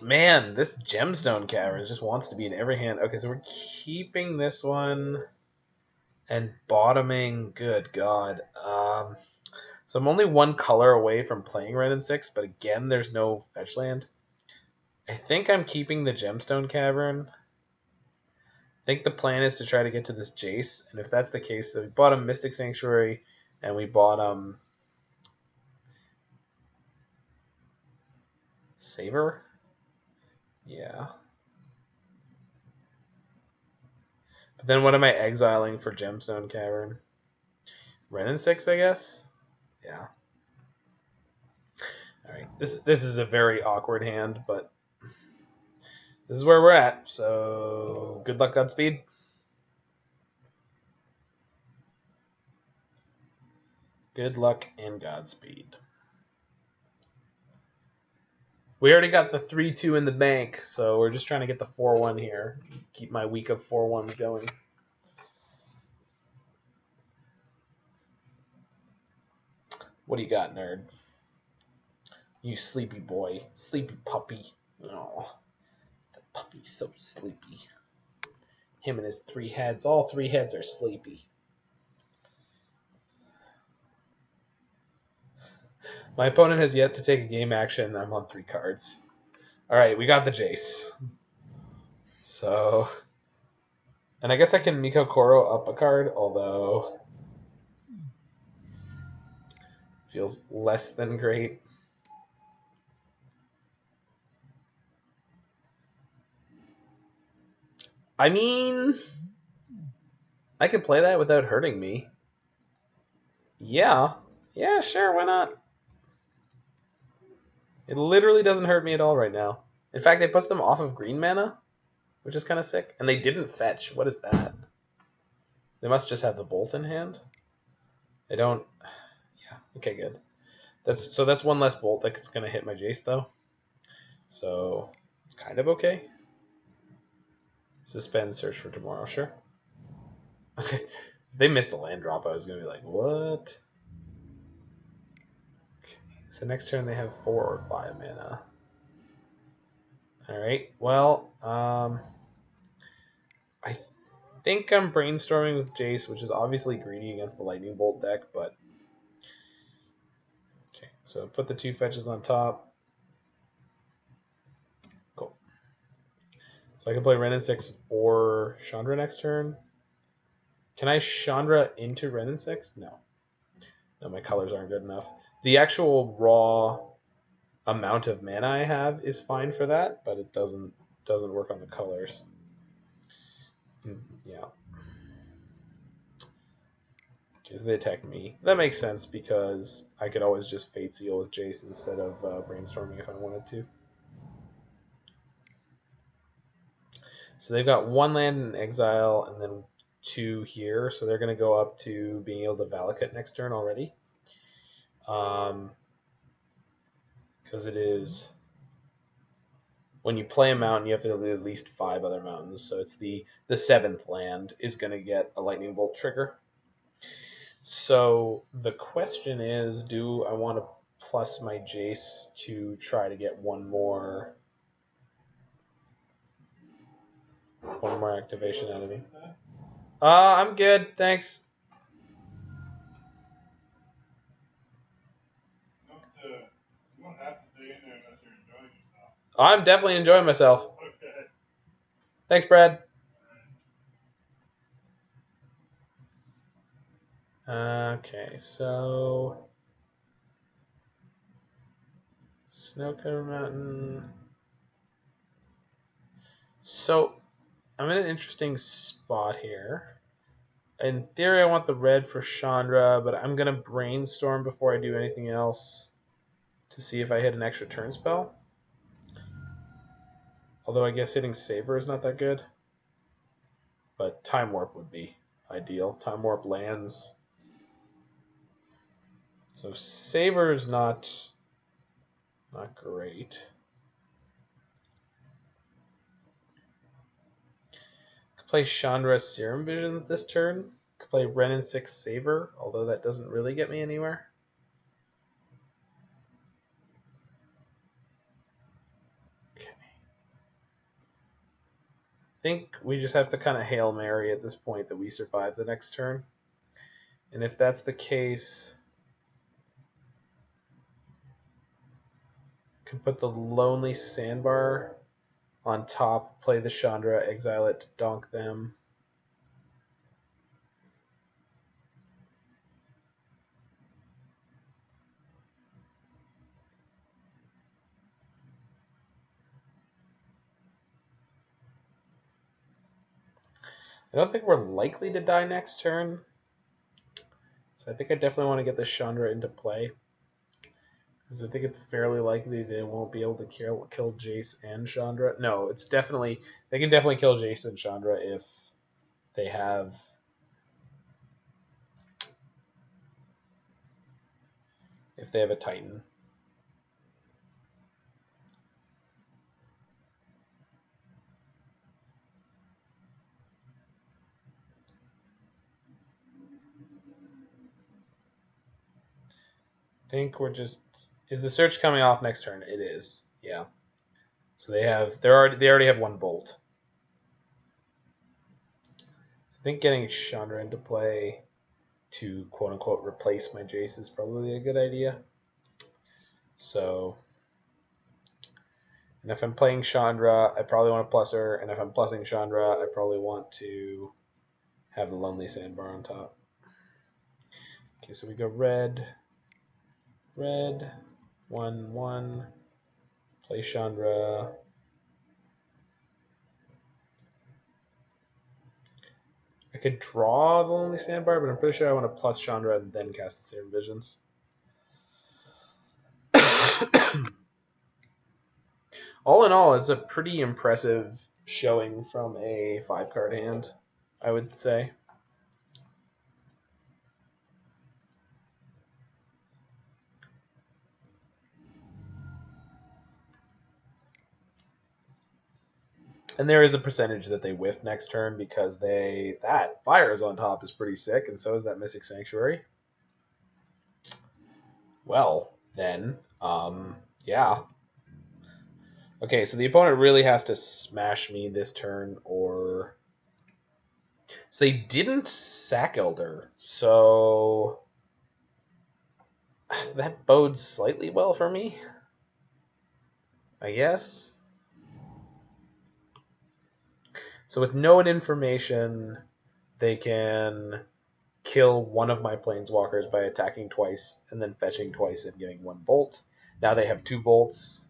Man, this Gemstone Caverns just wants to be in every hand. Okay, so we're keeping this one and bottoming. Good God. So I'm only one color away from playing Wrenn and Six, but again, there's no fetch land. I think I'm keeping the Gemstone Cavern. I think the plan is to try to get to this Jace, and if that's the case, so we bought a Mystic Sanctuary, and we bought Savor? Yeah. But then what am I exiling for Gemstone Cavern? Wrenn and Six, I guess? Yeah. Alright. This is a very awkward hand, but this is where we're at, so good luck, Godspeed. Good luck and Godspeed. We already got the 3-2 in the bank, so we're just trying to get the 4-1 here. Keep my week of 4-1s going. What do you got, nerd? You sleepy boy. Sleepy puppy. Oh, the puppy's so sleepy. Him and his 3 heads. All 3 heads are sleepy. My opponent has yet to take a game action. I'm on 3 cards. Alright, we got the Jace. So... And I guess I can Mikokoro up a card, although... Feels less than great. I mean... I could play that without hurting me. Yeah. Yeah, sure, why not? It literally doesn't hurt me at all right now. In fact, it puts them off of green mana, which is kind of sick. And they didn't fetch. What is that? They must just have the bolt in hand. They don't... Yeah, okay, good. That's one less bolt that's going to hit my Jace, though. So, it's kind of okay. Suspend, search for tomorrow, sure. If they missed the land drop, I was going to be like, what? Okay, so next turn they have 4 or 5 mana. Alright, well, I think I'm brainstorming with Jace, which is obviously greedy against the Lightning Bolt deck, but... Okay, so put the 2 fetches on top. Cool. So I can play Wrenn and Six or Chandra next turn. Can I Chandra into Wrenn and Six? No. No, my colors aren't good enough. The actual raw amount of mana I have is fine for that, but it doesn't work on the colors. Yeah. Okay, so they attack me. That makes sense because I could always just Fate Seal with Jace instead of brainstorming if I wanted to. So they've got 1 land in exile and then 2 here, so they're going to go up to being able to Valakut next turn already. Because it is... When you play a mountain, you have to do at least 5 other mountains, so it's the 7th land is going to get a Lightning Bolt trigger. So the question is, do I want to plus my Jace to try to get one more activation out of me? I'm good, thanks. You don't have to stay in there unless you're enjoying yourself. I'm definitely enjoying myself. Okay. Thanks, Brad. Okay, so Snow-Covered Mountain. So I'm in an interesting spot here. In theory, I want the red for Chandra, but I'm going to brainstorm before I do anything else to see if I hit an extra turn spell. Although I guess hitting Savor is not that good. But Time Warp would be ideal. Time Warp lands. So Savor is not great. Could play Chandra Serum Visions this turn. Could play Wrenn and Six Savor, although that doesn't really get me anywhere. Okay. I think we just have to kind of Hail Mary at this point that we survive the next turn. And if that's the case, can put the Lonely Sandbar on top, play the Chandra, exile it to donk them. I don't think we're likely to die next turn. So I think I definitely want to get the Chandra into play. Because I think it's fairly likely they won't be able to kill Jace and Chandra. No, it's definitely... They can definitely kill Jace and Chandra if they have... If they have a Titan. I think we're just... Is the search coming off next turn? It is. Yeah. So they already have one bolt. So I think getting Chandra into play to quote unquote replace my Jace is probably a good idea. So, and if I'm playing Chandra, I probably want to plus her, and if I'm plussing Chandra, I probably want to have the Lonely Sandbar on top. Okay, so we go red, 1/1, play Chandra. I could draw the Lonely Sandbar, but I'm pretty sure I want to plus Chandra and then cast the Serum Visions. All in all, it's a pretty impressive showing from a 5-card hand, I would say. And there is a percentage that they whiff next turn because that Fires on top is pretty sick, and so is that Mystic Sanctuary. Well, then, yeah. Okay, so the opponent really has to smash me this turn, or... So they didn't sack Elder, so... That bodes slightly well for me, I guess. So with no information, they can kill one of my planeswalkers by attacking twice and then fetching twice and getting one bolt. Now they have 2 bolts,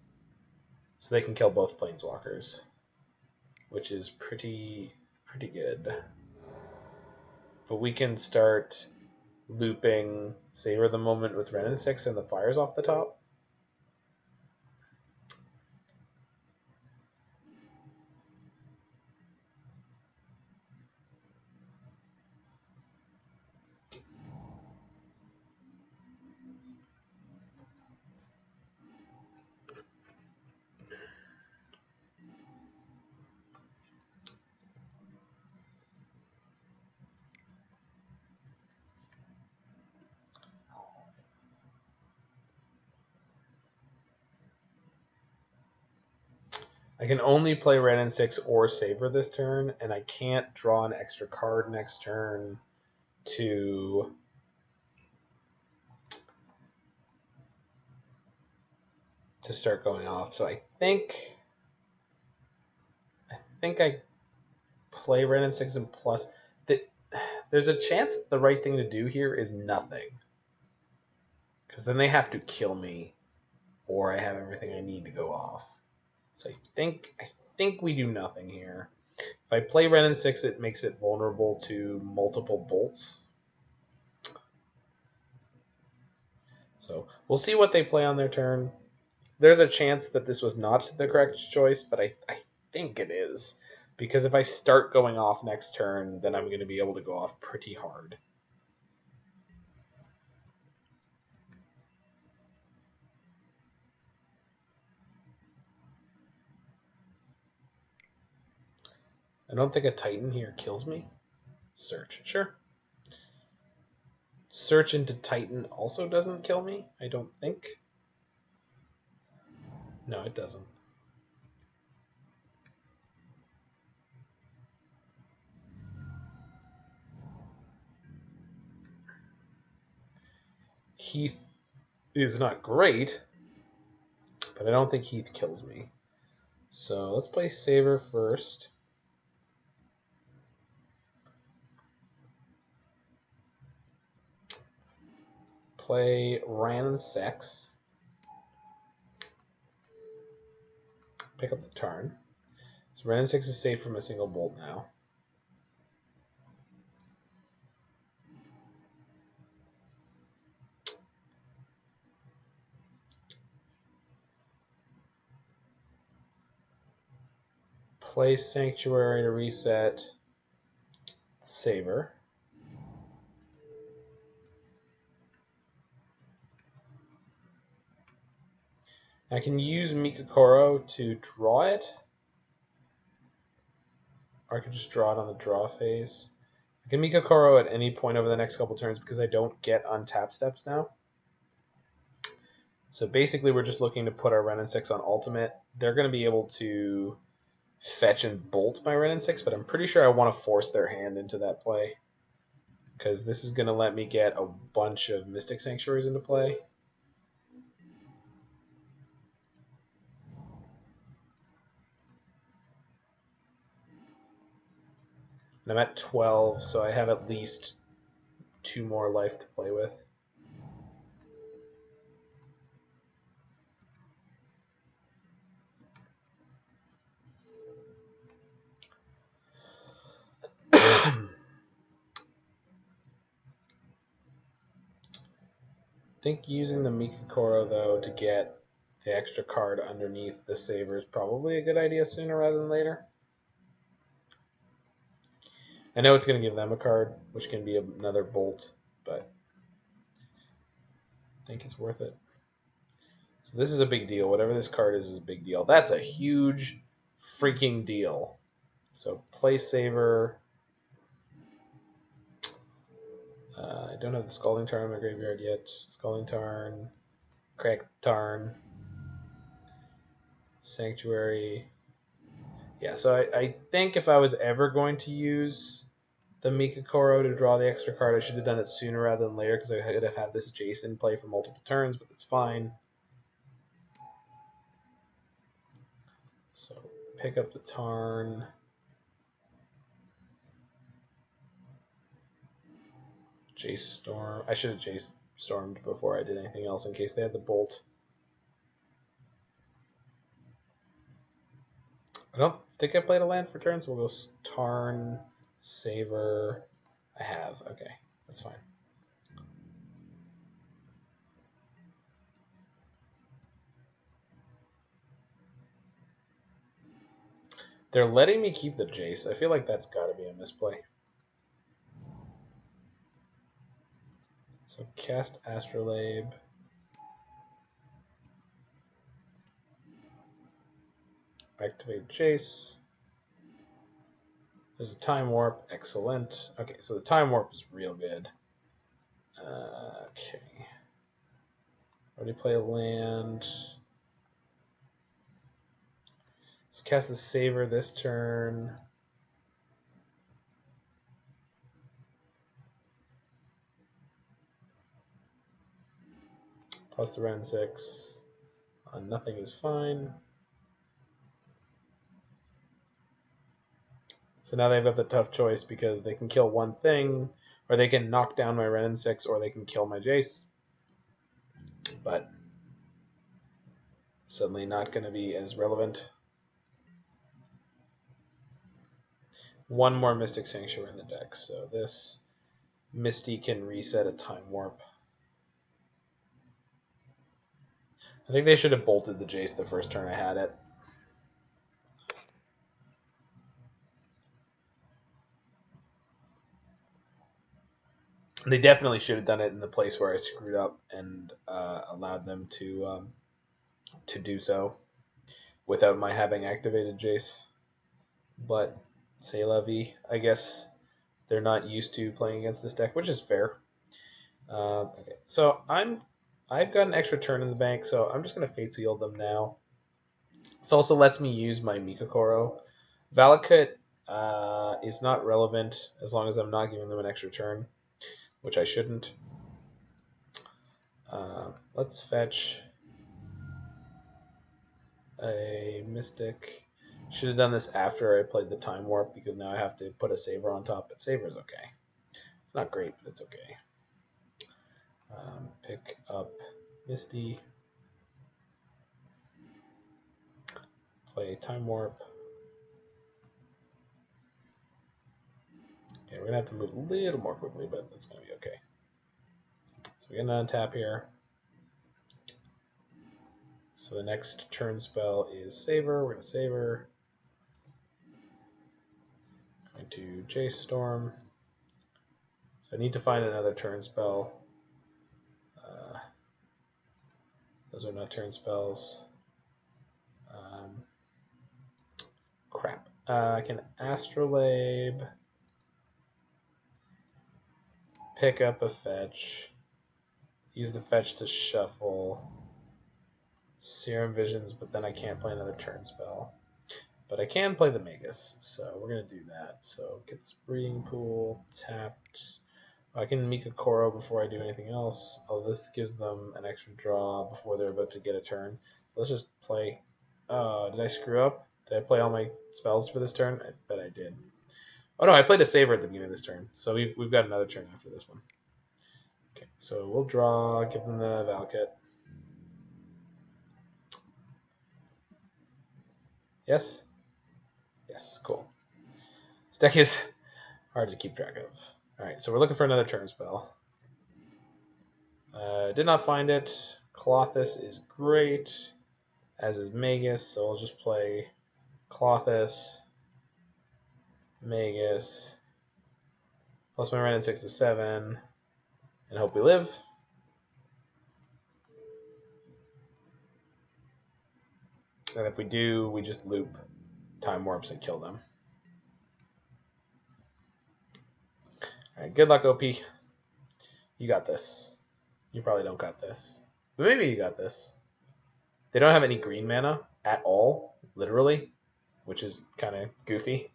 so they can kill both planeswalkers, which is pretty good. But we can start looping Savor the Moment with Wrenn and Six and the Fires off the top. I can only play Wrenn and Six or Savor this turn, and I can't draw an extra card next turn to start going off. So I think I play Wrenn and Six and plus. There's a chance that the right thing to do here is nothing, because then they have to kill me, or I have everything I need to go off. So I think we do nothing here. If I play Wrenn and Six, it makes it vulnerable to multiple bolts. So we'll see what they play on their turn. There's a chance that this was not the correct choice, but I think it is. Because if I start going off next turn, then I'm going to be able to go off pretty hard. I don't think a Titan here kills me. Search, sure. Search into Titan also doesn't kill me, I don't think. No, it doesn't. Heath is not great, but I don't think Heath kills me. So let's play Savor first. Play Wrenn and Six. Pick up the Tarn. So Wrenn and Six is safe from a single bolt now. Play Sanctuary to reset Savor. I can use Mikokoro to draw it. Or I could just draw it on the draw phase. I can Mikokoro at any point over the next couple turns because I don't get untap steps now. So basically we're just looking to put our Wrenn and Six on ultimate. They're going to be able to fetch and bolt my Wrenn and Six, but I'm pretty sure I want to force their hand into that play. Because this is going to let me get a bunch of Mystic Sanctuaries into play. And I'm at 12, so I have at least 2 more life to play with. I think using the Mikokoro, though, to get the extra card underneath the Savor is probably a good idea sooner rather than later. I know it's going to give them a card, which can be another bolt, but I think it's worth it. So this is a big deal. Whatever this card is a big deal. That's a huge freaking deal. So play Savor. I don't have the Scalding Tarn in my graveyard yet. Scalding Tarn, Crack Tarn, Sanctuary. Yeah, so I think if I was ever going to use the Mikokoro to draw the extra card, I should have done it sooner rather than later because I could have had this Jace in play for multiple turns, but that's fine. So pick up the Tarn. Jace Storm. I should have Jace Stormed before I did anything else in case they had the Bolt. I don't think I played a land for turn, so we'll go Tarn, Savor. I have. Okay, that's fine. They're letting me keep the Jace. I feel like that's got to be a misplay. So cast Astrolabe. Activate Jace. There's a Time Warp. Excellent. Okay, so the Time Warp is real good. Okay. Already play a land. So cast the Savor this turn. Plus the Wrenn and Six. Nothing is fine. So now they've got the tough choice because they can kill one thing, or they can knock down my Wrenn and Six, or they can kill my Jace. But suddenly not going to be as relevant. one more Mystic Sanctuary in the deck, so this Misty can reset a Time Warp. I think they should have bolted the Jace the first turn I had it. They definitely should have done it in the place where I screwed up and allowed them to do so without my having activated Jace. But c'est la vie. I guess they're not used to playing against this deck, which is fair. Okay, so I've got an extra turn in the bank, so I'm just going to Fate Seal them now. This also lets me use my Mikokoro. Valakut is not relevant as long as I'm not giving them an extra turn, which I shouldn't. Let's fetch a Mystic. Should have done this after I played the Time Warp because now I have to put a Savor on top, but Savor's okay. It's not great, but it's okay. Pick up Misty. Play Time Warp. Okay, we're going to have to move a little more quickly, but that's going to be okay. So we're going to untap here. So the next turn spell is Savor. We're going to Savor. Going to Jace Storm. So I need to find another turn spell. Those are not turn spells. Crap. I can Astrolabe. Pick up a fetch. Use the fetch to shuffle. Serum Visions, but then I can't play another turn spell. But I can play the Magus, so we're going to do that. So get this Breeding Pool tapped. I can Mikokoro before I do anything else. Oh, this gives them an extra draw before they're about to get a turn. Let's just play. Did I screw up? Did I play all my spells for this turn? I bet I did. Oh no, I played a Savor at the beginning of this turn, so we've got another turn after this one. Okay, so we'll draw, give them the Valakut. Yes? Yes, cool. This deck is hard to keep track of. Alright, so we're looking for another turn spell. Did not find it. Klothys is great, as is Magus, so I'll just play Klothys, Magus, plus my Wrenn and Six is 7, and hope we live. And if we do, we just loop Time Warps and kill them. Alright, good luck, OP. You got this. You probably don't got this. But maybe you got this. They don't have any green mana at all, literally, which is kind of goofy.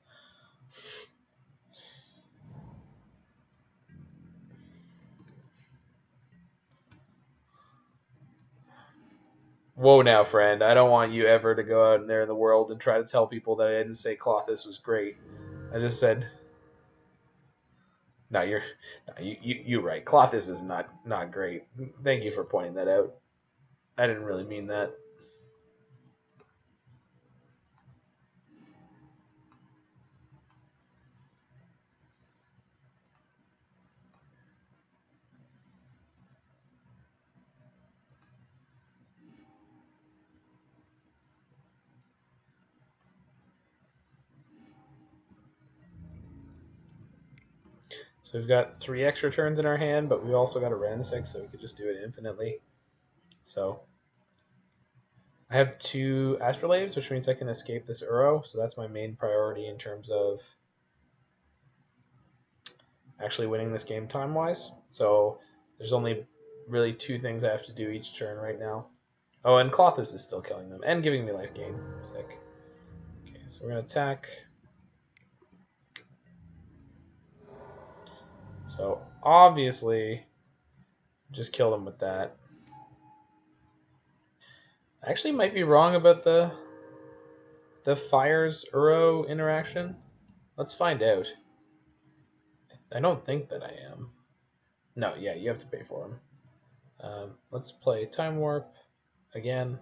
Whoa now, friend. I don't want you ever to go out in there in the world and try to tell people that I didn't say Klothys was great. I just said... No, you're right. Klothys is not great. Thank you for pointing that out. I didn't really mean that. So we've got 3 extra turns in our hand, but we've also got a Wrenn and Six, so we could just do it infinitely. So I have 2 Astrolabes, which means I can escape this Uro, so that's my main priority in terms of actually winning this game time-wise. So there's only really 2 things I have to do each turn right now. Oh, and Klothys is still killing them, and giving me life gain. Sick. Okay, so we're going to attack. So obviously, just kill them with that. I actually might be wrong about the Fires Uro interaction. Let's find out. I don't think that I am. No, yeah, you have to pay for them. Let's play Time Warp again.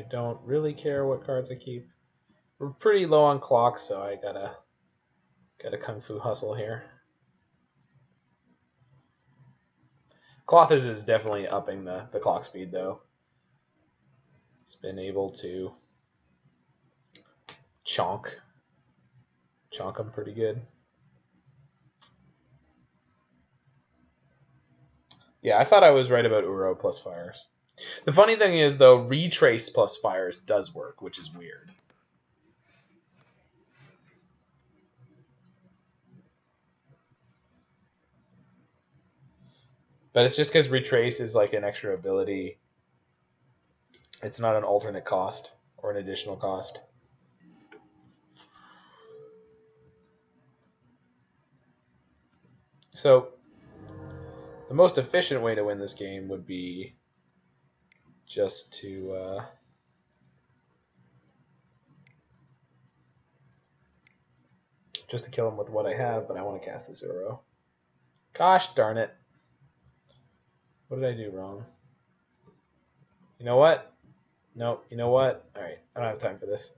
I don't really care what cards I keep. We're pretty low on clock, so I gotta kung fu hustle here. Klothys is definitely upping the clock speed, though. It's been able to chonk them pretty good. Yeah, I thought I was right about Uro plus Fires. The funny thing is, though, Retrace plus Fires does work, which is weird. But it's just because Retrace is like an extra ability. It's not an alternate cost or an additional cost. So the most efficient way to win this game would be just to kill him with what I have, but I want to cast this Uro. Gosh darn it. What did I do wrong? You know what? Nope, you know what? Alright, I don't have time for this.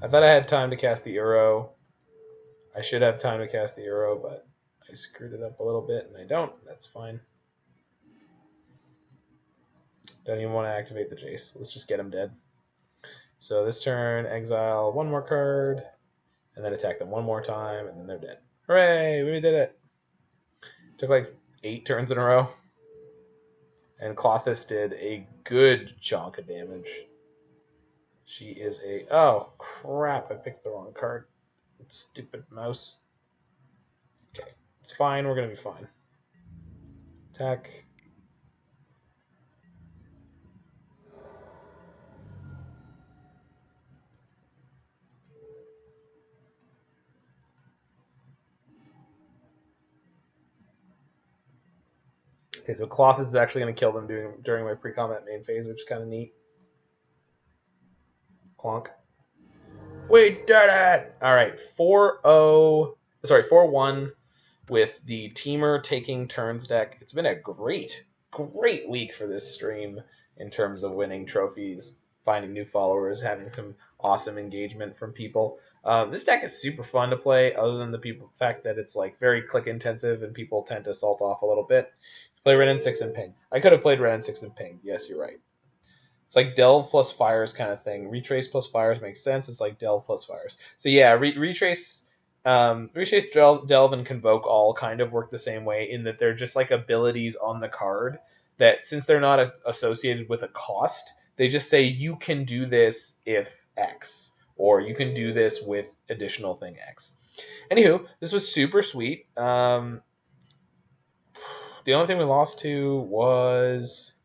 I thought I had time to cast the Uro. I should have time to cast the Uro, but I screwed it up a little bit, and I don't. That's fine. Don't even want to activate the Jace. Let's just get him dead. So this turn, exile one more card, and then attack them one more time, and then they're dead. Hooray! We did it! Took like 8 turns in a row. And Klothys did a good chunk of damage. She is a... Oh, crap. I picked the wrong card. Stupid mouse. Okay. It's fine. We're going to be fine. Attack. Okay, so Klothys is actually going to kill them during my pre-combat main phase, which is kind of neat. Clonk. We did it! All right, 4-1 with the Temur taking turns deck. It's been a great week for this stream in terms of winning trophies, finding new followers, having some awesome engagement from people. This deck is super fun to play, other than the fact that it's like very click intensive and people tend to salt off a little bit. Play Wrenn and Six and Ping. I could have played Wrenn and Six and Ping. Yes, you're right. It's like Delve plus Fires kind of thing. Retrace plus Fires makes sense. It's like Delve plus Fires. So yeah, Retrace, Delve, and Convoke all kind of work the same way in that they're just like abilities on the card that, since they're not associated with a cost, they just say you can do this if X, or you can do this with additional thing X. Anywho, this was super sweet. The only thing we lost to was...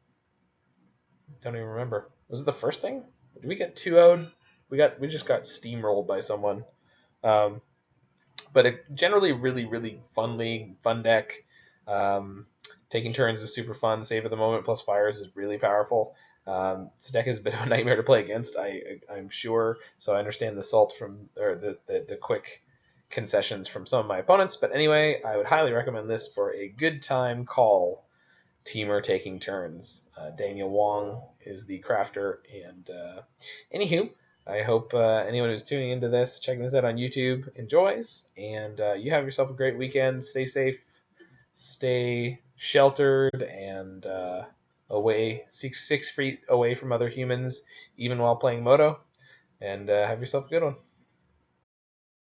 don't even remember. Was it the first thing? Did we get 2-0'd? We just got steamrolled by someone. But generally really, really fun league, fun deck. Taking turns is super fun. Savor the Moment plus Fires is really powerful. This deck is a bit of a nightmare to play against, I'm sure. So I understand the salt from, or the quick concessions from some of my opponents. But anyway, I would highly recommend this for a good time call. Temur taking turns. Daniel Wong is the crafter. And anywho, I hope anyone who's tuning into this, checking this out on YouTube, enjoys. And you have yourself a great weekend. Stay safe, stay sheltered, and away 6 feet away from other humans, even while playing Moto. And have yourself a good one.